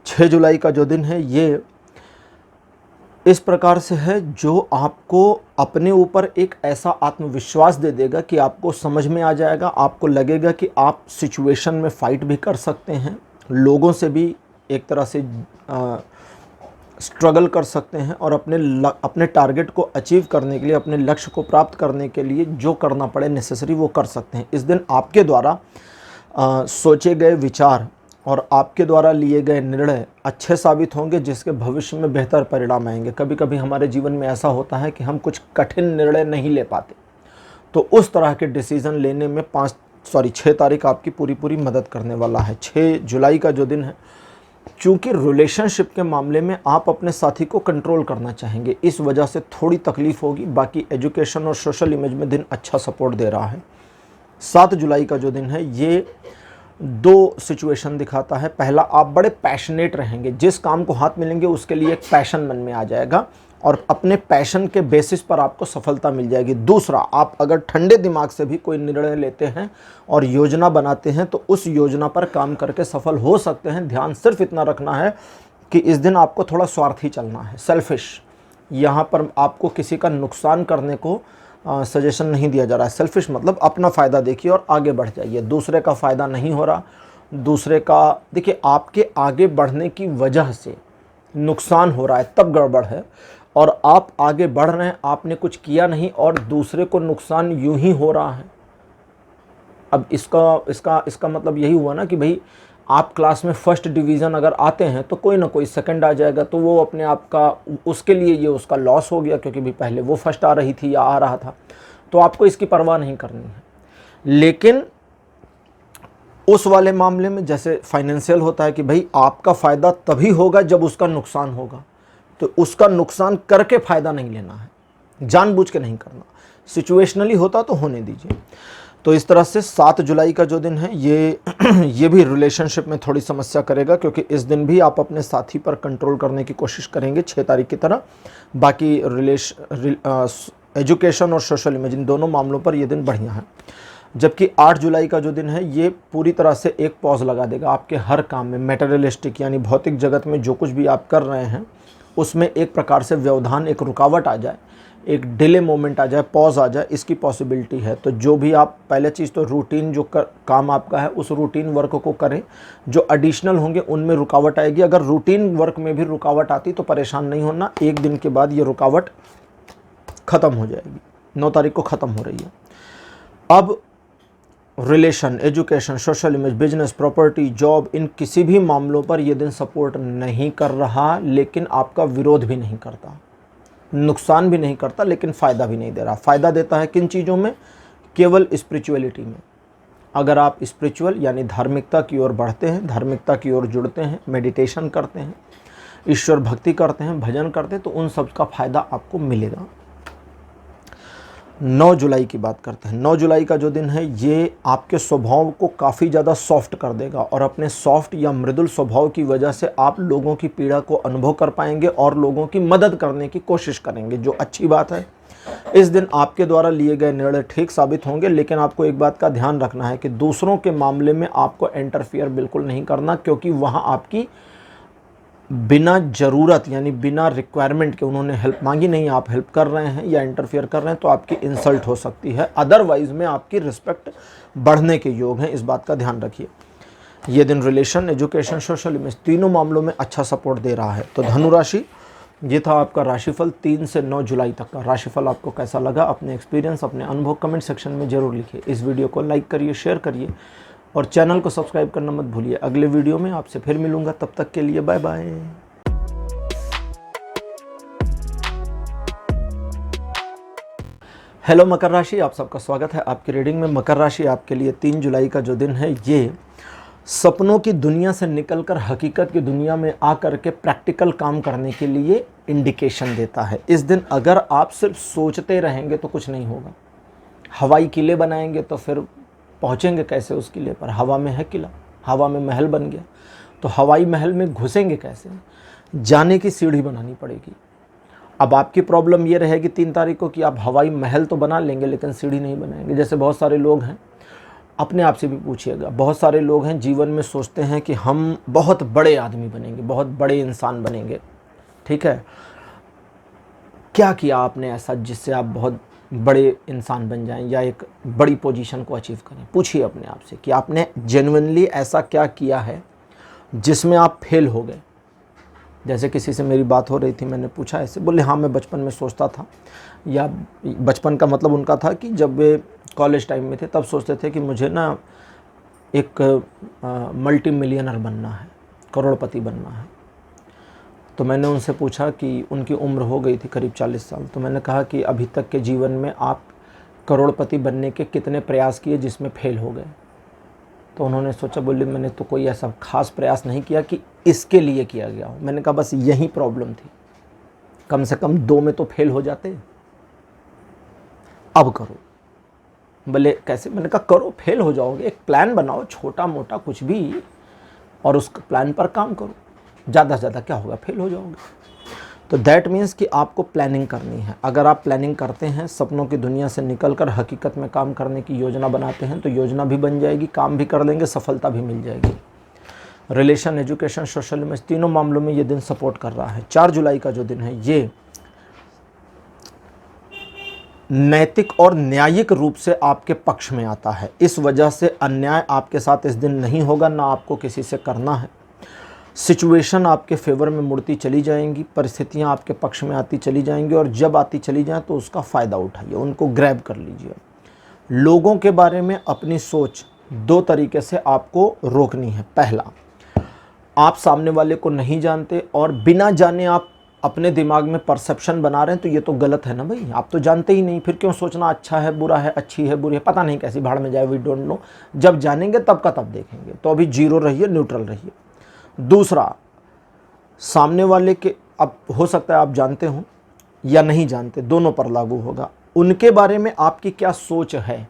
6 जुलाई का जो दिन है, ये इस प्रकार से है जो आपको अपने ऊपर एक ऐसा आत्मविश्वास दे देगा कि आपको समझ में आ जाएगा, आपको लगेगा कि आप सिचुएशन में फ़ाइट भी कर सकते हैं, लोगों से भी एक तरह से स्ट्रगल कर सकते हैं और अपने टारगेट को अचीव करने के लिए, अपने लक्ष्य को प्राप्त करने के लिए जो करना पड़े नेसेसरी वो कर सकते हैं। इस दिन आपके द्वारा सोचे गए विचार और आपके द्वारा लिए गए निर्णय अच्छे साबित होंगे जिसके भविष्य में बेहतर परिणाम आएंगे। कभी कभी हमारे जीवन में ऐसा होता है कि हम कुछ कठिन निर्णय नहीं ले पाते, तो उस तरह के डिसीज़न लेने में 6 तारीख आपकी पूरी मदद करने वाला है। 6 जुलाई का जो दिन है, चूँकि रिलेशनशिप के मामले में आप अपने साथी को कंट्रोल करना चाहेंगे, इस वजह से थोड़ी तकलीफ़ होगी। बाकी एजुकेशन और सोशल इमेज में दिन अच्छा सपोर्ट दे रहा है। 7 जुलाई का जो दिन है, ये 2 सिचुएशन दिखाता है। पहला, आप बड़े पैशनेट रहेंगे, जिस काम को हाथ में लेंगे उसके लिए एक पैशन मन में आ जाएगा और अपने पैशन के बेसिस पर आपको सफलता मिल जाएगी। दूसरा, आप अगर ठंडे दिमाग से भी कोई निर्णय लेते हैं और योजना बनाते हैं तो उस योजना पर काम करके सफल हो सकते हैं। ध्यान सिर्फ इतना रखना है कि इस दिन आपको थोड़ा स्वार्थी चलना है, सेल्फिश। यहाँ पर आपको किसी का नुकसान करने को सजेशन नहीं दिया जा रहा है। सेल्फिश मतलब अपना फ़ायदा देखिए और आगे बढ़ जाइए। दूसरे का फ़ायदा नहीं हो रहा, दूसरे का देखिए, आपके आगे बढ़ने की वजह से नुकसान हो रहा है तब गड़बड़ है। और आप आगे बढ़ रहे हैं, आपने कुछ किया नहीं और दूसरे को नुकसान यूं ही हो रहा है। अब इसका मतलब यही हुआ ना कि भाई आप क्लास में फर्स्ट डिवीज़न अगर आते हैं तो कोई ना कोई सेकंड आ जाएगा, तो वो अपने आप का उसके लिए ये उसका लॉस हो गया, क्योंकि भाई पहले वो फर्स्ट आ रही थी या आ रहा था। तो आपको इसकी परवाह नहीं करनी है। लेकिन उस वाले मामले में जैसे फाइनेंशियल होता है कि भाई आपका फ़ायदा तभी होगा जब उसका नुकसान होगा, तो उसका नुकसान करके फ़ायदा नहीं लेना है, जानबूझ के नहीं करना। सिचुएशनली होता तो होने दीजिए। तो इस तरह से 7 जुलाई का जो दिन है ये भी रिलेशनशिप में थोड़ी समस्या करेगा, क्योंकि इस दिन भी आप अपने साथी पर कंट्रोल करने की कोशिश करेंगे 6 तारीख की तरह। बाकी एजुकेशन और सोशल इमेज, इन दोनों मामलों पर ये दिन बढ़िया है। जबकि 8 जुलाई का जो दिन है ये पूरी तरह से एक पॉज लगा देगा आपके हर काम में। मैटेरियलिस्टिक यानी भौतिक जगत में जो कुछ भी आप कर रहे हैं उसमें एक प्रकार से व्यवधान, एक रुकावट आ जाए, एक डिले मोमेंट आ जाए, पॉज आ जाए, इसकी पॉसिबिलिटी है। तो जो भी आप पहले चीज़ तो रूटीन जो काम आपका है उस रूटीन वर्क को करें। जो एडिशनल होंगे उनमें रुकावट आएगी। अगर रूटीन वर्क में भी रुकावट आती तो परेशान नहीं होना, एक दिन के बाद ये रुकावट ख़त्म हो जाएगी। 9 तारीख को ख़त्म हो रही है। अब relation, education, social image, business, property, job, इन किसी भी मामलों पर यह दिन सपोर्ट नहीं कर रहा, लेकिन आपका विरोध भी नहीं करता, नुकसान भी नहीं करता, लेकिन फ़ायदा भी नहीं दे रहा। फ़ायदा देता है किन चीज़ों में? केवल स्पिरिचुअलिटी में। अगर आप स्पिरिचुअल यानी धार्मिकता की ओर बढ़ते हैं, धार्मिकता की ओर जुड़ते हैं, मेडिटेशन करते हैं, ईश्वर भक्ति करते हैं, भजन करते हैं, तो उन सब का फ़ायदा आपको मिलेगा। 9 जुलाई की बात करते हैं। 9 जुलाई का जो दिन है ये आपके स्वभाव को काफ़ी ज़्यादा सॉफ्ट कर देगा, और अपने सॉफ्ट या मृदुल स्वभाव की वजह से आप लोगों की पीड़ा को अनुभव कर पाएंगे और लोगों की मदद करने की कोशिश करेंगे, जो अच्छी बात है। इस दिन आपके द्वारा लिए गए निर्णय ठीक साबित होंगे, लेकिन आपको एक बात का ध्यान रखना है कि दूसरों के मामले में आपको इंटरफियर बिल्कुल नहीं करना, क्योंकि वहाँ आपकी बिना ज़रूरत यानी बिना रिक्वायरमेंट के उन्होंने हेल्प मांगी नहीं, आप हेल्प कर रहे हैं या इंटरफियर कर रहे हैं, तो आपकी इंसल्ट हो सकती है। अदरवाइज़ में आपकी रिस्पेक्ट बढ़ने के योग हैं, इस बात का ध्यान रखिए। ये दिन रिलेशन, एजुकेशन, सोशल इमेज, तीनों मामलों में अच्छा सपोर्ट दे रहा है। तो धनु राशि, ये था आपका राशिफल 3 से 9 जुलाई तक का। राशिफल आपको कैसा लगा? अपने एक्सपीरियंस, अपने अनुभव कमेंट सेक्शन में ज़रूर लिखिए। इस वीडियो को लाइक करिए, शेयर करिए और चैनल को सब्सक्राइब करना मत भूलिए। अगले वीडियो में आपसे फिर मिलूंगा, तब तक के लिए बाय बाय। हेलो मकर राशि, आप सबका स्वागत है आपकी रीडिंग में। मकर राशि आपके लिए 3 जुलाई का जो दिन है ये सपनों की दुनिया से निकलकर हकीकत की दुनिया में आकर के प्रैक्टिकल काम करने के लिए इंडिकेशन देता है। इस दिन अगर आप सिर्फ सोचते रहेंगे तो कुछ नहीं होगा। हवाई किले बनाएंगे तो फिर पहुँचेंगे कैसे उस किले पर? हवा में है किला, हवा में महल बन गया, तो हवाई महल में घुसेंगे कैसे? जाने की सीढ़ी बनानी पड़ेगी। अब आपकी प्रॉब्लम ये रहेगी 3 तारीख को कि आप हवाई महल तो बना लेंगे लेकिन सीढ़ी नहीं बनाएंगे। जैसे बहुत सारे लोग हैं, अपने आप से भी पूछिएगा, बहुत सारे लोग हैं जीवन में सोचते हैं कि हम बहुत बड़े आदमी बनेंगे, बहुत बड़े इंसान बनेंगे, ठीक है। क्या किया आपने ऐसा जिससे आप बहुत बड़े इंसान बन जाएं या एक बड़ी पोजीशन को अचीव करें? पूछिए अपने आप से कि आपने जेन्युइनली ऐसा क्या किया है जिसमें आप फेल हो गए। जैसे किसी से मेरी बात हो रही थी, मैंने पूछा ऐसे, बोले हाँ मैं बचपन में सोचता था, या बचपन का मतलब उनका था कि जब वे कॉलेज टाइम में थे तब सोचते थे कि मुझे ना एक मल्टी मिलियनर बनना है, करोड़पति बनना है। तो मैंने उनसे पूछा कि उनकी उम्र हो गई थी करीब 40 साल, तो मैंने कहा कि अभी तक के जीवन में आप करोड़पति बनने के कितने प्रयास किए जिसमें फेल हो गए? तो उन्होंने सोचा, बोले मैंने तो कोई ऐसा खास प्रयास नहीं किया कि इसके लिए किया गया हो। मैंने कहा बस यही प्रॉब्लम थी, कम से कम 2 में तो फेल हो जाते, अब करो। बोले कैसे? मैंने कहा करो, फेल हो जाओगे, एक प्लान बनाओ छोटा मोटा कुछ भी और उस प्लान पर काम करो, ज़्यादा से ज़्यादा क्या होगा, फेल हो जाओगे। तो दैट मीन्स कि आपको प्लानिंग करनी है। अगर आप प्लानिंग करते हैं, सपनों की दुनिया से निकलकर हकीकत में काम करने की योजना बनाते हैं, तो योजना भी बन जाएगी, काम भी कर लेंगे, सफलता भी मिल जाएगी। रिलेशन, एजुकेशन, सोशल इमेज, तीनों मामलों में ये दिन सपोर्ट कर रहा है। 4 जुलाई का जो दिन है ये नैतिक और न्यायिक रूप से आपके पक्ष में आता है। इस वजह से अन्याय आपके साथ इस दिन नहीं होगा, ना आपको किसी से करना है। सिचुएशन आपके फेवर में मुड़ती चली जाएंगी, परिस्थितियां आपके पक्ष में आती चली जाएंगी, और जब आती चली जाएं तो उसका फ़ायदा उठाइए, उनको ग्रैब कर लीजिए। लोगों के बारे में अपनी सोच 2 तरीके से आपको रोकनी है। पहला, आप सामने वाले को नहीं जानते और बिना जाने आप अपने दिमाग में परसेप्शन बना रहे हैं, तो ये तो गलत है ना भाई। आप तो जानते ही नहीं, फिर क्यों सोचना अच्छा है, बुरा है, अच्छी है, बुरी है, पता नहीं कैसी भाड़ में जाए, वी डोंट नो। जब जानेंगे तब का तब देखेंगे। तो अभी जीरो रहिए, न्यूट्रल रहिए। दूसरा, सामने वाले के, अब हो सकता है आप जानते हो या नहीं जानते, दोनों पर लागू होगा, उनके बारे में आपकी क्या सोच है,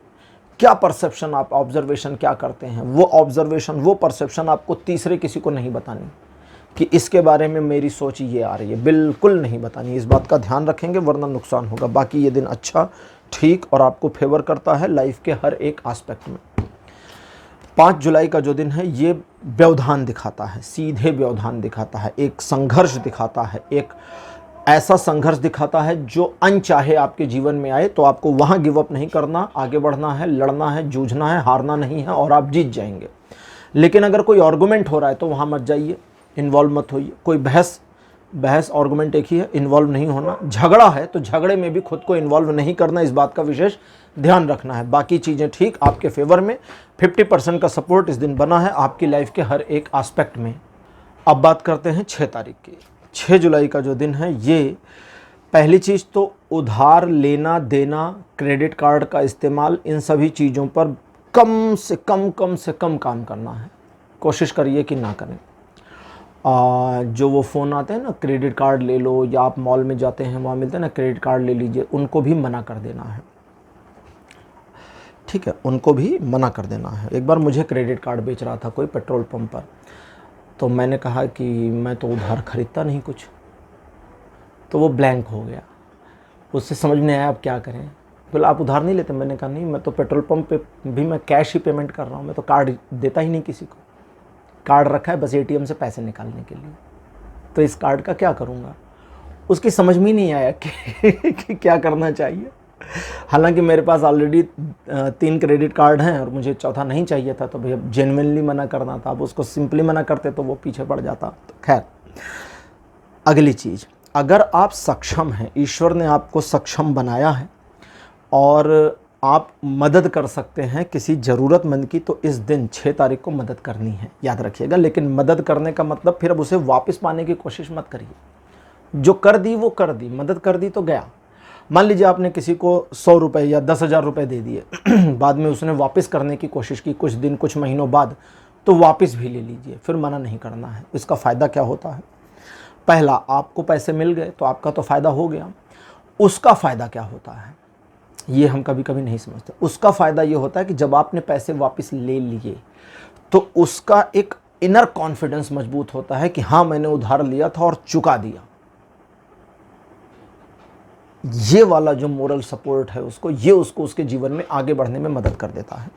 क्या परसेप्शन, आप ऑब्जर्वेशन क्या करते हैं, वो ऑब्जर्वेशन, वो परसेप्शन आपको तीसरे किसी को नहीं बतानी कि इसके बारे में मेरी सोच ये आ रही है, बिल्कुल नहीं बतानी। इस बात का ध्यान रखेंगे, वरना नुकसान होगा। बाकी ये दिन अच्छा, ठीक और आपको फेवर करता है लाइफ के हर एक एस्पेक्ट में। 5 जुलाई का जो दिन है ये व्यवधान दिखाता है, सीधे व्यवधान दिखाता है, एक संघर्ष दिखाता है, एक ऐसा संघर्ष दिखाता है जो अनचाहे आपके जीवन में आए तो आपको वहाँ गिव अप नहीं करना, आगे बढ़ना है, लड़ना है, जूझना है, हारना नहीं है, और आप जीत जाएंगे। लेकिन अगर कोई आर्गुमेंट हो रहा है तो वहाँ मत जाइए, इन्वॉल्व मत होइए। कोई बहस आर्गुमेंट एक ही है, इन्वॉल्व नहीं होना। झगड़ा है तो झगड़े में भी खुद को इन्वॉल्व नहीं करना, इस बात का विशेष ध्यान रखना है। बाकी चीज़ें ठीक, आपके फेवर में 50% का सपोर्ट इस दिन बना है आपकी लाइफ के हर एक एस्पेक्ट में। अब बात करते हैं 6 तारीख की। 6 जुलाई का जो दिन है ये, पहली चीज़ तो उधार लेना देना, क्रेडिट कार्ड का इस्तेमाल, इन सभी चीज़ों पर कम से कम काम करना है। कोशिश करिए कि ना करें। जो वो फ़ोन आते हैं ना, क्रेडिट कार्ड ले लो, या आप मॉल में जाते हैं वहाँ मिलते हैं ना, क्रेडिट कार्ड ले लीजिए, उनको भी मना कर देना है। ठीक है, उनको भी मना कर देना है। एक बार मुझे क्रेडिट कार्ड बेच रहा था कोई पेट्रोल पंप पर, तो मैंने कहा कि मैं तो उधार खरीदता नहीं कुछ, तो वो ब्लैंक हो गया। उससे समझ नहीं आया अब क्या करें। बोला आप उधार नहीं लेते? मैंने कहा नहीं, मैं तो पेट्रोल पंप पे भी मैं कैश ही पेमेंट कर रहा हूँ, मैं तो कार्ड देता ही नहीं किसी को। कार्ड रखा है बस एटीएम से पैसे निकालने के लिए, तो इस कार्ड का क्या करूँगा। उसकी समझ में नहीं आया कि क्या करना चाहिए। हालांकि मेरे पास ऑलरेडी 3 क्रेडिट कार्ड हैं और मुझे चौथा नहीं चाहिए था, तो भैया जेन्युइनली मना करना था। अब उसको सिंपली मना करते तो वो पीछे पड़ जाता। तो खैर, अगली चीज़, अगर आप सक्षम हैं, ईश्वर ने आपको सक्षम बनाया है और आप मदद कर सकते हैं किसी ज़रूरतमंद की, तो इस दिन 6 तारीख को मदद करनी है, याद रखिएगा। लेकिन मदद करने का मतलब फिर अब उसे वापस पाने की कोशिश मत करिए। जो कर दी वो कर दी, मदद कर दी तो गया। मान लीजिए आपने किसी को 100 रुपये या 10,000 रुपये दे दिए, बाद में उसने वापस करने की कोशिश की कुछ दिन, कुछ महीनों बाद, तो वापस भी ले लीजिए, फिर मना नहीं करना है। इसका फ़ायदा क्या होता है? पहला, आपको पैसे मिल गए तो आपका तो फ़ायदा हो गया। उसका फ़ायदा क्या होता है ये हम कभी कभी नहीं समझते। उसका फ़ायदा ये होता है कि जब आपने पैसे वापस ले लिए तो उसका एक इनर कॉन्फिडेंस मजबूत होता है कि हाँ, मैंने उधार लिया था और चुका दिया। ये वाला जो मोरल सपोर्ट है उसको उसके जीवन में आगे बढ़ने में मदद कर देता है।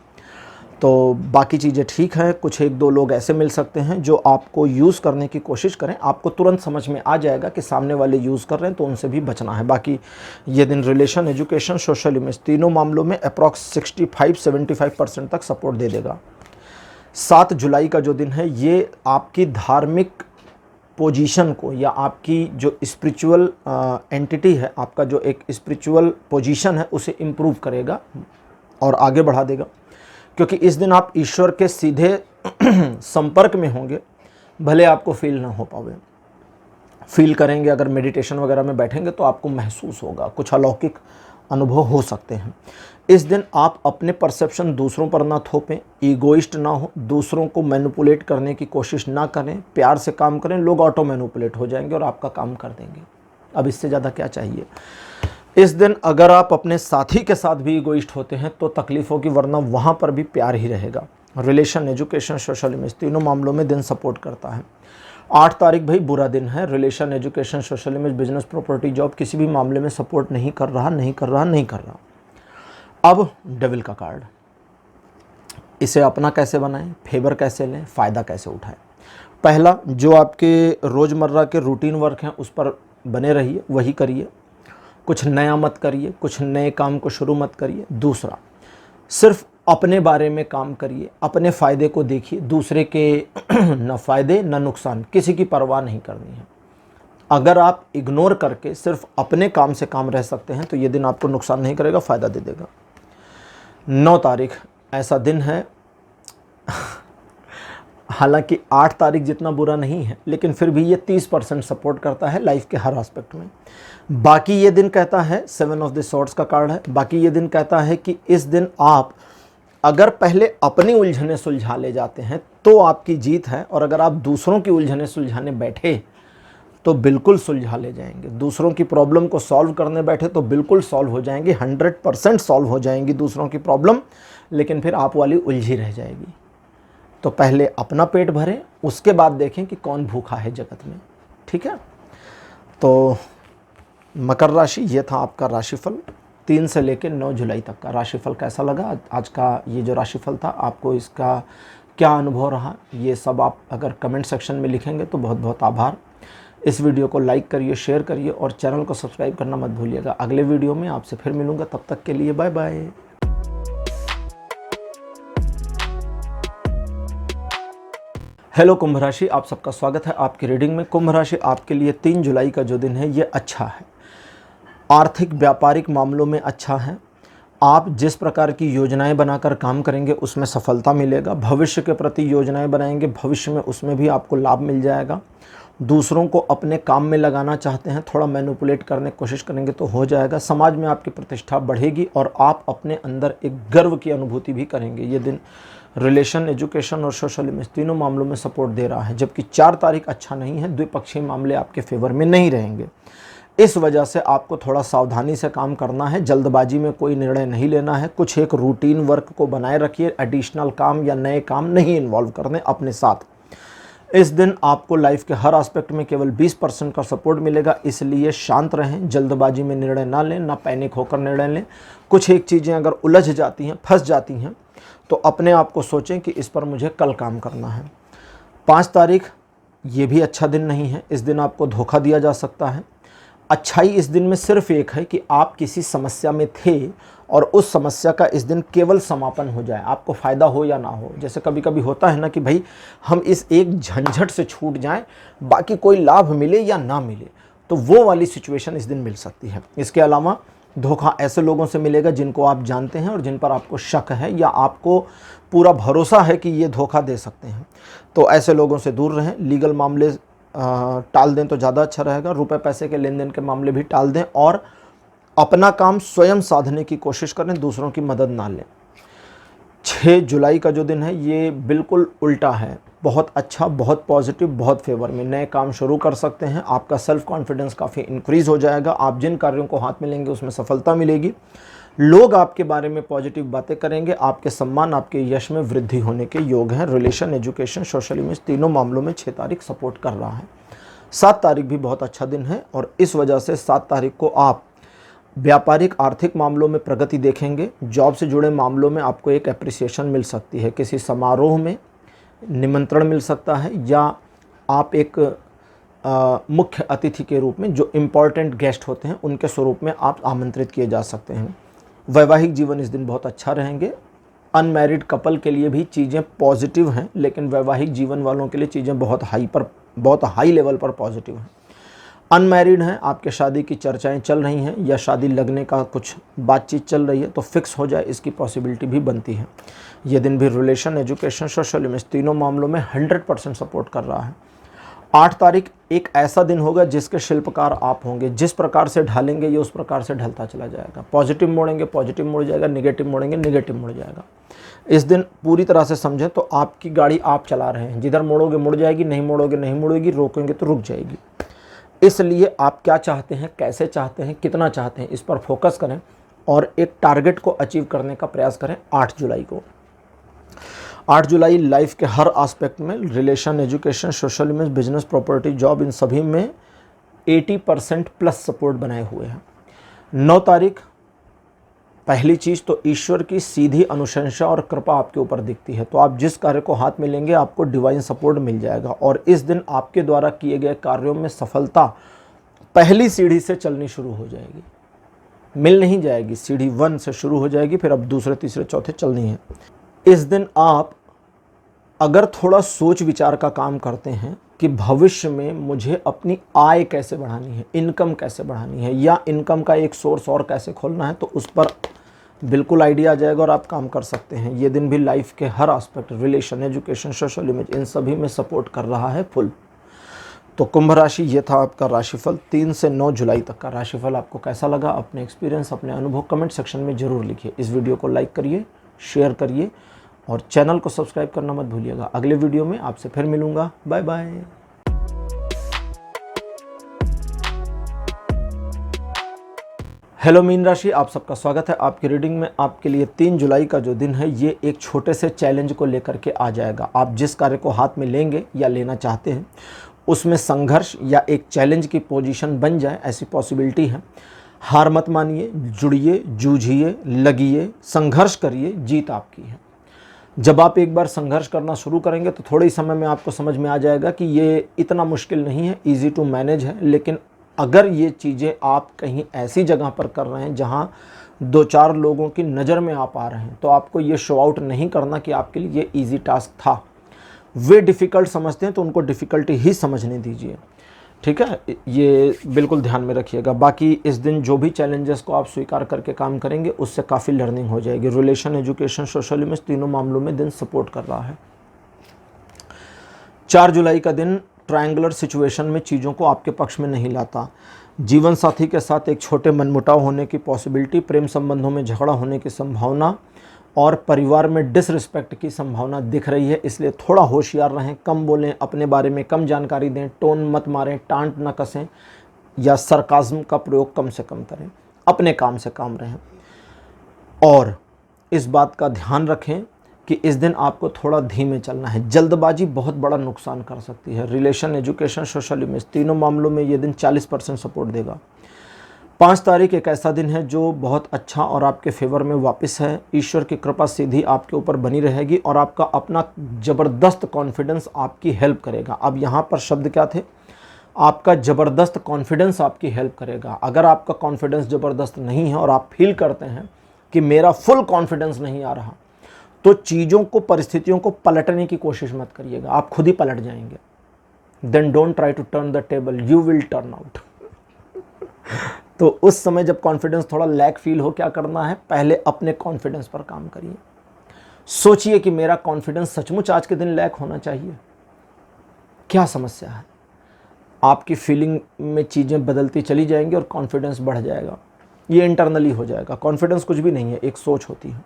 तो बाकी चीज़ें ठीक है। कुछ 1-2 लोग ऐसे मिल सकते हैं जो आपको यूज़ करने की कोशिश करें, आपको तुरंत समझ में आ जाएगा कि सामने वाले यूज़ कर रहे हैं, तो उनसे भी बचना है। बाकी ये दिन रिलेशन, एजुकेशन, सोशल इमेज, तीनों मामलों में अप्रॉक्स 65-75% तक सपोर्ट दे देगा। 7 जुलाई का जो दिन है ये आपकी धार्मिक पोजीशन को, या आपकी जो स्पिरिचुअल एंटिटी है, आपका जो एक स्पिरिचुअल पोजीशन है, उसे इम्प्रूव करेगा और आगे बढ़ा देगा। क्योंकि इस दिन आप ईश्वर के सीधे संपर्क में होंगे, भले आपको फील ना हो पावे। फील करेंगे, अगर मेडिटेशन वगैरह में बैठेंगे तो आपको महसूस होगा, कुछ अलौकिक अनुभव हो सकते हैं। इस दिन आप अपने परसेप्शन दूसरों पर ना थोपें, ईगोइस्ट ना हो, दूसरों को मैनिपुलेट करने की कोशिश ना करें, प्यार से काम करें। लोग ऑटो मैनिपुलेट हो जाएंगे और आपका काम कर देंगे। अब इससे ज़्यादा क्या चाहिए। इस दिन अगर आप अपने साथी के साथ भी ईगोइस्ट होते हैं तो तकलीफ होगी, वरना वहाँ पर भी प्यार ही रहेगा। रिलेशन, एजुकेशन, सोशल इमेज, तीनों मामलों में दिन सपोर्ट करता है। 8 तारीख भाई बुरा दिन है। Relation, education, social image, business, property, job, किसी भी मामले में सपोर्ट नहीं कर रहा। अब डेविल का कार्ड, इसे अपना कैसे बनाएं, फेवर कैसे लें, फ़ायदा कैसे उठाएं। पहला, जो आपके रोज़मर्रा के रूटीन वर्क हैं उस पर बने रहिए, वही करिए, कुछ नया मत करिए, कुछ नए काम को शुरू मत करिए। दूसरा, सिर्फ अपने बारे में काम करिए, अपने फ़ायदे को देखिए, दूसरे के न फ़ायदे न नुकसान, किसी की परवाह नहीं करनी है। अगर आप इग्नोर करके सिर्फ अपने काम से काम रह सकते हैं तो ये दिन आपको नुकसान नहीं करेगा, फ़ायदा दे देगा। 9 तारीख ऐसा दिन है, हालांकि 8 तारीख जितना बुरा नहीं है, लेकिन फिर भी ये 30% सपोर्ट करता है लाइफ के हर एस्पेक्ट में। बाकी ये दिन कहता है, 7 ऑफ द स्वॉर्ड्स का कार्ड है, बाकी ये दिन कहता है कि इस दिन आप अगर पहले अपनी उलझने सुलझा ले जाते हैं तो आपकी जीत है, और अगर आप दूसरों की उलझने सुलझाने बैठे तो बिल्कुल सुलझा ले जाएंगे। दूसरों की प्रॉब्लम को सॉल्व करने बैठे तो बिल्कुल सॉल्व हो जाएंगी, 100% सॉल्व हो जाएंगी दूसरों की प्रॉब्लम, लेकिन फिर आप वाली उलझी रह जाएगी। तो पहले अपना पेट भरें, उसके बाद देखें कि कौन भूखा है जगत में। ठीक है, तो मकर राशि, ये था आपका राशिफल 3 से लेकर 9 जुलाई तक का। राशिफल कैसा लगा आज का ये जो राशिफल था, आपको इसका क्या अनुभव रहा, ये सब आप अगर कमेंट सेक्शन में लिखेंगे तो बहुत बहुत आभार। इस वीडियो को लाइक करिए, शेयर करिए और चैनल को सब्सक्राइब करना मत भूलिएगा। अगले वीडियो में आपसे फिर मिलूँगा, तब तक के लिए बाय बाय। हेलो कुंभ राशि, आप सबका स्वागत है आपकी रीडिंग में। कुंभ राशि, आपके लिए 3 जुलाई का जो दिन है ये अच्छा है। आर्थिक व्यापारिक मामलों में अच्छा है। आप जिस प्रकार की योजनाएं बनाकर काम करेंगे उसमें सफलता मिलेगा। भविष्य के प्रति योजनाएं बनाएंगे, भविष्य में उसमें भी आपको लाभ मिल जाएगा। दूसरों को अपने काम में लगाना चाहते हैं, थोड़ा मैनिपुलेट करने की कोशिश करेंगे तो हो जाएगा। समाज में आपकी प्रतिष्ठा बढ़ेगी और आप अपने अंदर एक गर्व की अनुभूति भी करेंगे। ये दिन रिलेशन, एजुकेशन और सोशल इमेज तीनों मामलों में सपोर्ट दे रहा है। जबकि 4 तारीख अच्छा नहीं है, द्विपक्षीय मामले आपके फेवर में नहीं रहेंगे। इस वजह से आपको थोड़ा सावधानी से काम करना है, जल्दबाजी में कोई निर्णय नहीं लेना है। कुछ एक रूटीन वर्क को बनाए रखिए, एडिशनल काम या नए काम नहीं इन्वॉल्व करने अपने साथ। इस दिन आपको लाइफ के हर एस्पेक्ट में केवल 20% का सपोर्ट मिलेगा, इसलिए शांत रहें, जल्दबाजी में निर्णय ना लें, ना पैनिक होकर निर्णय लें। कुछ एक चीज़ें अगर उलझ जाती हैं, फंस जाती हैं, तो अपने आप को सोचें कि इस पर मुझे कल काम करना है। 5 तारीख ये भी अच्छा दिन नहीं है, इस दिन आपको धोखा दिया जा सकता है। अच्छाई इस दिन में सिर्फ एक है कि आप किसी समस्या में थे और उस समस्या का इस दिन केवल समापन हो जाए, आपको फ़ायदा हो या ना हो। जैसे कभी कभी होता है ना कि भाई हम इस एक झंझट से छूट जाएं, बाकी कोई लाभ मिले या ना मिले, तो वो वाली सिचुएशन इस दिन मिल सकती है। इसके अलावा धोखा ऐसे लोगों से मिलेगा जिनको आप जानते हैं और जिन पर आपको शक है या आपको पूरा भरोसा है कि ये धोखा दे सकते हैं, तो ऐसे लोगों से दूर रहें। लीगल मामले टाल दें तो ज़्यादा अच्छा रहेगा। रुपए पैसे के लेन देन के मामले भी टाल दें और अपना काम स्वयं साधने की कोशिश करें, दूसरों की मदद ना लें। 6 जुलाई का जो दिन है ये बिल्कुल उल्टा है, बहुत अच्छा, बहुत पॉजिटिव, बहुत फेवर में। नए काम शुरू कर सकते हैं, आपका सेल्फ कॉन्फिडेंस काफ़ी इंक्रीज़ हो जाएगा। आप जिन कार्यों को हाथ में लेंगे उसमें सफलता मिलेगी। लोग आपके बारे में पॉजिटिव बातें करेंगे, आपके सम्मान, आपके यश में वृद्धि होने के योग हैं। रिलेशन, एजुकेशन, सोशल इमेज तीनों मामलों में 6 तारीख सपोर्ट कर रहा है। 7 तारीख भी बहुत अच्छा दिन है और इस वजह से 7 तारीख को आप व्यापारिक आर्थिक मामलों में प्रगति देखेंगे। जॉब से जुड़े मामलों में आपको एक एप्रिसिएशन मिल सकती है, किसी समारोह में निमंत्रण मिल सकता है या आप एक मुख्य अतिथि के रूप में, जो इम्पॉर्टेंट गेस्ट होते हैं उनके स्वरूप में आप आमंत्रित किए जा सकते हैं। वैवाहिक जीवन इस दिन बहुत अच्छा रहेंगे। अनमैरिड कपल के लिए भी चीज़ें पॉजिटिव हैं, लेकिन वैवाहिक जीवन वालों के लिए चीज़ें बहुत हाई लेवल पर पॉजिटिव हैं। अनमैरिड हैं, आपके शादी की चर्चाएं चल रही हैं या शादी लगने का कुछ बातचीत चल रही है, तो फिक्स हो जाए इसकी पॉसिबिलिटी भी बनती है। ये दिन भी रिलेशन, एजुकेशन, सोशल इमेज तीनों मामलों में 100% सपोर्ट कर रहा है। 8 तारीख एक ऐसा दिन होगा जिसके शिल्पकार आप होंगे। जिस प्रकार से ढालेंगे ये उस प्रकार से ढलता चला जाएगा। पॉजिटिव मोड़ेंगे, पॉजिटिव मुड़ जाएगा, नेगेटिव मोड़ेंगे, नेगेटिव मुड़ जाएगा। इस दिन पूरी तरह से समझें तो आपकी गाड़ी आप चला रहे हैं, जिधर मोड़ोगे मुड़ जाएगी, नहीं मोड़ोगे नहीं मुड़ेगी, रोकेंगे तो रुक जाएगी। इसलिए आप क्या चाहते हैं, कैसे चाहते हैं, कितना चाहते हैं, इस पर फोकस करें और एक टारगेट को अचीव करने का प्रयास करें 8 जुलाई को। 8 जुलाई लाइफ के हर एस्पेक्ट में, relation, education, social image, business, property, job, इन सभी में 80% प्लस सपोर्ट बनाए हुए हैं। 9 तारीख, पहली चीज़ तो ईश्वर की सीधी अनुशंसा और कृपा आपके ऊपर दिखती है, तो आप जिस कार्य को हाथ में लेंगे आपको डिवाइन सपोर्ट मिल जाएगा और इस दिन आपके द्वारा किए गए कार्यों में सफलता पहली सीढ़ी से चलनी शुरू हो जाएगी। मिल नहीं जाएगी, सीढ़ी 1 से शुरू हो जाएगी, फिर अब दूसरे, तीसरे, चौथे चलनी है। इस दिन आप अगर थोड़ा सोच विचार का काम करते हैं कि भविष्य में मुझे अपनी आय कैसे बढ़ानी है, इनकम कैसे बढ़ानी है, या इनकम का एक सोर्स और कैसे खोलना है, तो उस पर बिल्कुल आइडिया आ जाएगा और आप काम कर सकते हैं। ये दिन भी लाइफ के हर aspect, relation, education, social image, इन सभी में सपोर्ट कर रहा है फुल। तो कुंभ राशि, ये था आपका राशिफल 3 से 9 जुलाई तक का राशिफल। आपको कैसा लगा? अपने एक्सपीरियंस, अपने अनुभव कमेंट सेक्शन में ज़रूर लिखिए। इस वीडियो को लाइक करिए, शेयर करिए और चैनल को सब्सक्राइब करना मत भूलिएगा। अगले वीडियो में आपसे फिर मिलूँगा। Bye bye. हेलो मीन राशि, आप सबका स्वागत है आपकी रीडिंग में। आपके लिए 3 जुलाई का जो दिन है ये एक छोटे से चैलेंज को लेकर के आ जाएगा। आप जिस कार्य को हाथ में लेंगे या लेना चाहते हैं उसमें संघर्ष या एक चैलेंज की पोजीशन बन जाए, ऐसी पॉसिबिलिटी है। हार मत मानिए, जुड़िए, जूझिए, लगिए, संघर्ष करिए, जीत आपकी है। जब आप एक बार संघर्ष करना शुरू करेंगे तो थोड़े ही समय में आपको समझ में आ जाएगा कि ये इतना मुश्किल नहीं है, ईजी टू मैनेज है। लेकिन अगर ये चीज़ें आप कहीं ऐसी जगह पर कर रहे हैं जहाँ 2-4 लोगों की नज़र में आप आ रहे हैं, तो आपको ये शो आउट नहीं करना कि आपके लिए ये ईजी टास्क था। वे डिफ़िकल्ट समझते हैं तो उनको डिफ़िकल्टी ही समझने दीजिए, ठीक है? ये बिल्कुल ध्यान में रखिएगा। बाकी इस दिन जो भी चैलेंजेस को आप स्वीकार करके काम करेंगे उससे काफ़ी लर्निंग हो जाएगी। रिलेशन, एजुकेशन, सोशल इमेज, तीनों मामलों में दिन सपोर्ट कर रहा है। 4 जुलाई का दिन ट्रायंगुलर सिचुएशन में चीज़ों को आपके पक्ष में नहीं लाता। जीवन साथी के साथ एक छोटे मनमुटाव होने की पॉसिबिलिटी, प्रेम संबंधों में झगड़ा होने की संभावना और परिवार में डिसरिस्पेक्ट की संभावना दिख रही है। इसलिए थोड़ा होशियार रहें, कम बोलें, अपने बारे में कम जानकारी दें, टोन मत मारें, टांट न कसें या सरकाज़्म का प्रयोग कम से कम करें। अपने काम से काम रहें और इस बात का ध्यान रखें कि इस दिन आपको थोड़ा धीमे चलना है। जल्दबाजी बहुत बड़ा नुकसान कर सकती है। रिलेशन, एजुकेशन, सोशल इमेज, तीनों मामलों में ये दिन 40% सपोर्ट देगा। 5 तारीख एक ऐसा दिन है जो बहुत अच्छा और आपके फेवर में वापस है। ईश्वर की कृपा सीधी आपके ऊपर बनी रहेगी और आपका अपना ज़बरदस्त कॉन्फिडेंस आपकी हेल्प करेगा। अब यहाँ पर शब्द क्या थे? आपका ज़बरदस्त कॉन्फिडेंस आपकी हेल्प करेगा। अगर आपका कॉन्फिडेंस ज़बरदस्त नहीं है और आप फील करते हैं कि मेरा फुल कॉन्फिडेंस नहीं आ रहा, तो चीज़ों को, परिस्थितियों को पलटने की कोशिश मत करिएगा, आप खुद ही पलट जाएंगे। Then don't try to turn the table, you will turn out. तो उस समय जब कॉन्फिडेंस थोड़ा लैक फील हो, क्या करना है? पहले अपने कॉन्फिडेंस पर काम करिए। सोचिए कि मेरा कॉन्फिडेंस सचमुच आज के दिन लैक होना चाहिए, क्या समस्या है? आपकी फीलिंग में चीज़ें बदलती चली जाएंगी और कॉन्फिडेंस बढ़ जाएगा। ये इंटरनली हो जाएगा। कॉन्फिडेंस कुछ भी नहीं है, एक सोच होती है।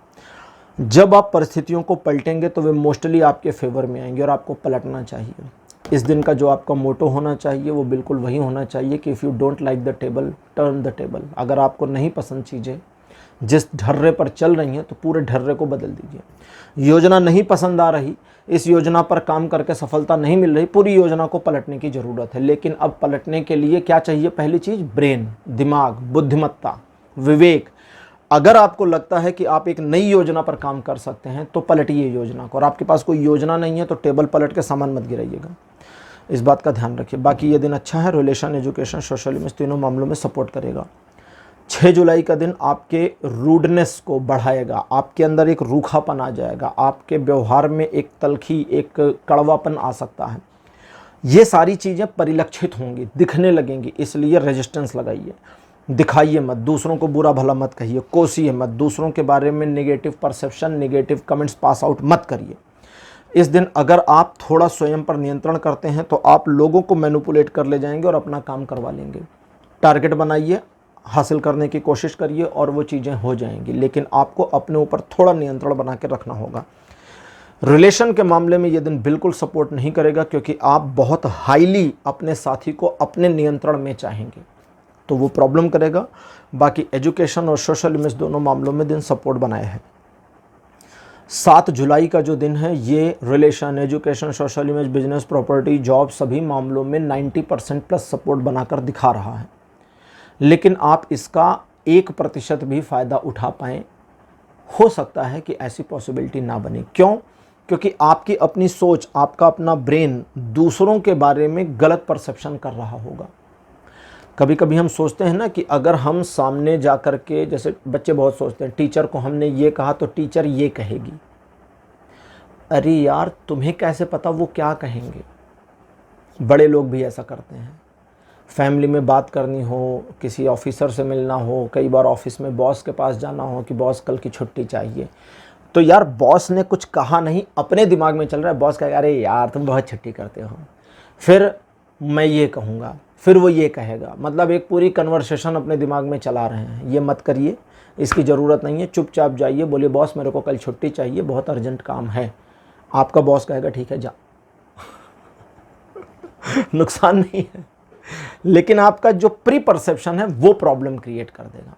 जब आप परिस्थितियों को पलटेंगे तो वे मोस्टली आपके फेवर में आएंगे और आपको पलटना चाहिए। इस दिन का जो आपका मोटो होना चाहिए वो बिल्कुल वही होना चाहिए कि if you don't like the table, turn the table. अगर आपको नहीं पसंद चीज़ें जिस ढर्रे पर चल रही हैं तो पूरे ढर्रे को बदल दीजिए। योजना नहीं पसंद आ रही, इस योजना पर काम करके सफलता नहीं मिल रही, पूरी योजना को पलटने की ज़रूरत है। लेकिन अब पलटने के लिए क्या चाहिए? पहली चीज़ ब्रेन, दिमाग, बुद्धिमत्ता, विवेक। अगर आपको लगता है कि आप एक नई योजना पर काम कर सकते हैं तो पलटिए योजना को, और आपके पास कोई योजना नहीं है तो टेबल पलट के सामान मत गिराइएगा। इस बात का ध्यान रखिए। बाकी ये दिन अच्छा है। रिलेशन, एजुकेशन, सोशल इमेज, तीनों मामलों में सपोर्ट करेगा। 6 जुलाई का दिन आपके रूडनेस को बढ़ाएगा, आपके अंदर एक रूखापन आ जाएगा, आपके व्यवहार में एक तलखी, एक कड़वापन आ सकता है। ये सारी चीज़ें परिलक्षित होंगी, दिखने लगेंगी, इसलिए रेजिस्टेंस लगाइए। दिखाइए मत, दूसरों को बुरा भला मत कहिए, कोसिए मत, दूसरों के बारे में negative perception, negative comments pass out मत करिए। इस दिन अगर आप थोड़ा स्वयं पर नियंत्रण करते हैं तो आप लोगों को मैनिपुलेट कर ले जाएंगे और अपना काम करवा लेंगे। टारगेट बनाइए, हासिल करने की कोशिश करिए और वो चीज़ें हो जाएंगी, लेकिन आपको अपने ऊपर थोड़ा नियंत्रण बना के रखना होगा। रिलेशन के मामले में ये दिन बिल्कुल सपोर्ट नहीं करेगा क्योंकि आप बहुत हाईली अपने साथी को अपने नियंत्रण में चाहेंगे, तो वो प्रॉब्लम करेगा। बाकी एजुकेशन और सोशल इमेज दोनों मामलों में दिन सपोर्ट बनाए हैं। 7 जुलाई का जो दिन है ये relation, education, social image, business, property, job सभी मामलों में 90% प्लस सपोर्ट बनाकर दिखा रहा है। लेकिन आप इसका 1% भी फ़ायदा उठा पाएँ, हो सकता है कि ऐसी पॉसिबिलिटी ना बने। क्यों? क्योंकि आपकी अपनी सोच, आपका अपना ब्रेन दूसरों के बारे में गलत परसेप्शन कर रहा होगा। कभी कभी हम सोचते हैं ना कि अगर हम सामने जा कर के, जैसे बच्चे बहुत सोचते हैं टीचर को हमने ये कहा तो टीचर ये कहेगी। अरे यार, तुम्हें कैसे पता वो क्या कहेंगे? बड़े लोग भी ऐसा करते हैं। फैमिली में बात करनी हो, किसी ऑफिसर से मिलना हो, कई बार ऑफिस में बॉस के पास जाना हो कि बॉस कल की छुट्टी चाहिए, तो यार बॉस ने कुछ कहा नहीं, अपने दिमाग में चल रहा है, बॉस कहेगा अरे यार तुम बहुत छुट्टी करते हो, फिर मैं ये कहूँगा, फिर वो ये कहेगा। मतलब एक पूरी कन्वर्सेशन अपने दिमाग में चला रहे हैं। ये मत करिए, इसकी ज़रूरत नहीं है, चुपचाप जाइए, बोलिए बॉस मेरे को कल छुट्टी चाहिए, बहुत अर्जेंट काम है। आपका बॉस कहेगा ठीक है जा। नुकसान नहीं है, लेकिन आपका जो प्री परसेप्शन है वो प्रॉब्लम क्रिएट कर देगा।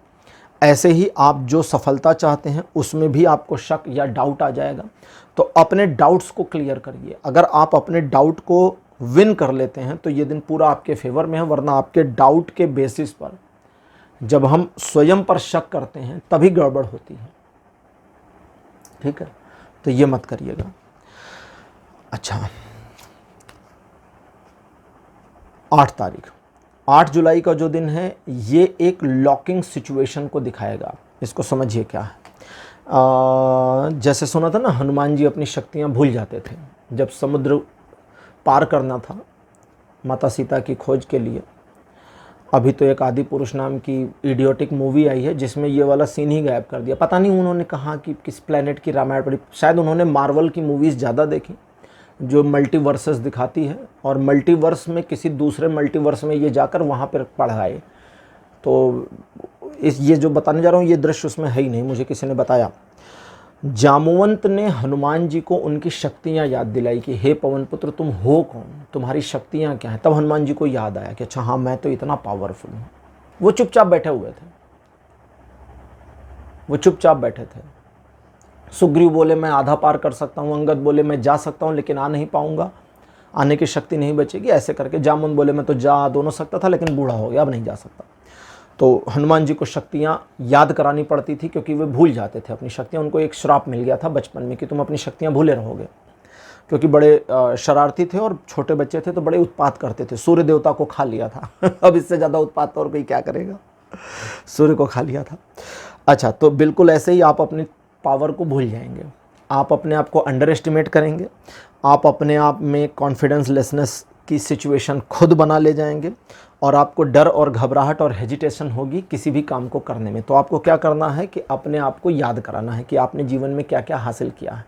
ऐसे ही आप जो सफलता चाहते हैं उसमें भी आपको शक या डाउट आ जाएगा, तो अपने डाउट्स को क्लियर करिए। अगर आप अपने डाउट को विन कर लेते हैं तो ये दिन पूरा आपके फेवर में है, वरना आपके डाउट के बेसिस पर जब हम स्वयं पर शक करते हैं तभी गड़बड़ होती है। ठीक है, तो ये मत करिएगा। अच्छा, 8 तारीख, 8 जुलाई का जो दिन है ये एक लॉकिंग सिचुएशन को दिखाएगा। इसको समझिए क्या है। जैसे सुना था ना, हनुमान जी अपनी शक्तियाँ भूल जाते थे जब समुद्र पार करना था माता सीता की खोज के लिए। अभी तो एक आदि पुरुष नाम की इडियोटिक मूवी आई है जिसमें ये वाला सीन ही गायब कर दिया। पता नहीं उन्होंने कहा कि किस प्लेनेट की रामायण पढ़ी, शायद उन्होंने मार्वल की मूवीज़ ज़्यादा देखी जो मल्टीवर्सेस दिखाती है, और मल्टीवर्स में किसी दूसरे मल्टीवर्स में ये जाकर वहाँ पर पढ़ाए। तो ये जो बताने जा रहा हूँ ये दृश्य उसमें है ही नहीं, मुझे किसी ने बताया। जामवंत ने हनुमान जी को उनकी शक्तियाँ याद दिलाई कि हे पवन पुत्र तुम हो कौन, तुम्हारी शक्तियाँ क्या हैं। तब हनुमान जी को याद आया कि अच्छा हाँ मैं तो इतना पावरफुल हूँ। वो चुपचाप बैठे हुए थे, वो चुपचाप बैठे थे। सुग्रीव बोले मैं आधा पार कर सकता हूँ, अंगद बोले मैं जा सकता हूँ लेकिन आ नहीं पाऊँगा, आने की शक्ति नहीं बचेगी। ऐसे करके जामुन बोले मैं तो जा दोनों सकता था लेकिन बूढ़ा हो गया अब नहीं जा सकता। तो हनुमान जी को शक्तियाँ याद करानी पड़ती थी क्योंकि वे भूल जाते थे अपनी शक्तियाँ। उनको एक श्राप मिल गया था बचपन में कि तुम अपनी शक्तियाँ भूले रहोगे, क्योंकि बड़े शरारती थे और छोटे बच्चे थे तो बड़े उत्पात करते थे। सूर्य देवता को खा लिया था अब इससे ज़्यादा उत्पात और कोई क्या करेगा, सूर्य को खा लिया था। अच्छा, तो बिल्कुल ऐसे ही आप अपनी पावर को भूल जाएंगे, आप अपने आप को अंडर एस्टिमेट करेंगे, आप अपने आप में कॉन्फिडेंस लेसनेस की सिचुएशन खुद बना ले जाएंगे और आपको डर और घबराहट और हेजिटेशन होगी किसी भी काम को करने में। तो आपको क्या करना है कि अपने आप को याद कराना है कि आपने जीवन में क्या क्या हासिल किया है,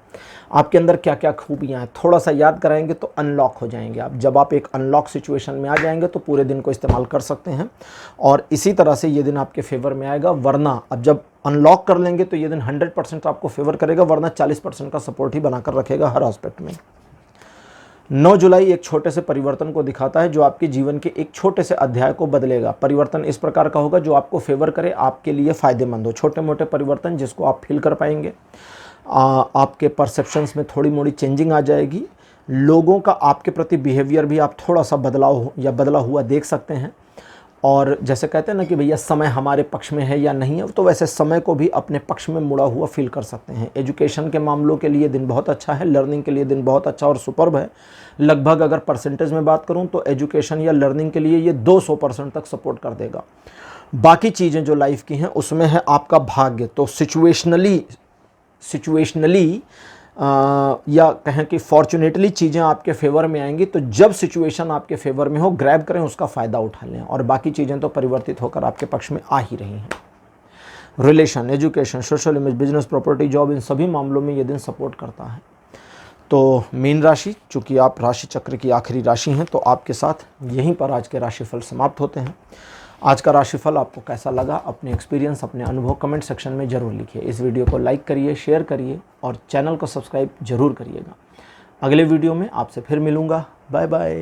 आपके अंदर क्या क्या खूबियाँ हैं। थोड़ा सा याद कराएंगे तो अनलॉक हो जाएंगे आप। जब आप एक अनलॉक सिचुएशन में आ जाएंगे तो पूरे दिन को इस्तेमाल कर सकते हैं और इसी तरह से ये दिन आपके फेवर में आएगा। वरना अब जब अनलॉक कर लेंगे तो ये दिन 100% आपको फेवर करेगा, वरना 40% का सपोर्ट ही बनाकर रखेगा हर एस्पेक्ट में। 9 जुलाई एक छोटे से परिवर्तन को दिखाता है जो आपके जीवन के एक छोटे से अध्याय को बदलेगा। परिवर्तन इस प्रकार का होगा जो आपको फेवर करे, आपके लिए फ़ायदेमंद हो। छोटे मोटे परिवर्तन जिसको आप फील कर पाएंगे। आपके परसेप्शंस में थोड़ी मोड़ी चेंजिंग आ जाएगी। लोगों का आपके प्रति बिहेवियर भी आप थोड़ा सा बदलाव या बदला हुआ देख सकते हैं। और जैसे कहते हैं ना कि भैया समय हमारे पक्ष में है या नहीं है, तो वैसे समय को भी अपने पक्ष में मुड़ा हुआ फील कर सकते हैं। एजुकेशन के मामलों के लिए दिन बहुत अच्छा है, लर्निंग के लिए दिन बहुत अच्छा और सुपर्ब है। लगभग अगर परसेंटेज में बात करूं तो एजुकेशन या लर्निंग के लिए ये 200% तक सपोर्ट कर देगा। बाकी चीज़ें जो लाइफ की हैं उसमें है आपका भाग्य। तो सिचुएशनली या कहें कि फॉर्चुनेटली चीज़ें आपके फेवर में आएंगी। तो जब सिचुएशन आपके फेवर में हो ग्रैब करें, उसका फ़ायदा उठा लें। और बाकी चीज़ें तो परिवर्तित होकर आपके पक्ष में आ ही रही हैं। Relation, education, social image, business, property, job, इन सभी मामलों में ये दिन सपोर्ट करता है। तो मीन राशि, चूँकि आप राशि चक्र की आखिरी राशि हैं, तो आपके साथ यहीं पर आज के राशिफल समाप्त होते हैं। आज का राशिफल आपको कैसा लगा, अपने एक्सपीरियंस, अपने अनुभव कमेंट सेक्शन में ज़रूर लिखिए। इस वीडियो को लाइक करिए, शेयर करिए और चैनल को सब्सक्राइब ज़रूर करिएगा। अगले वीडियो में आपसे फिर मिलूँगा। Bye bye.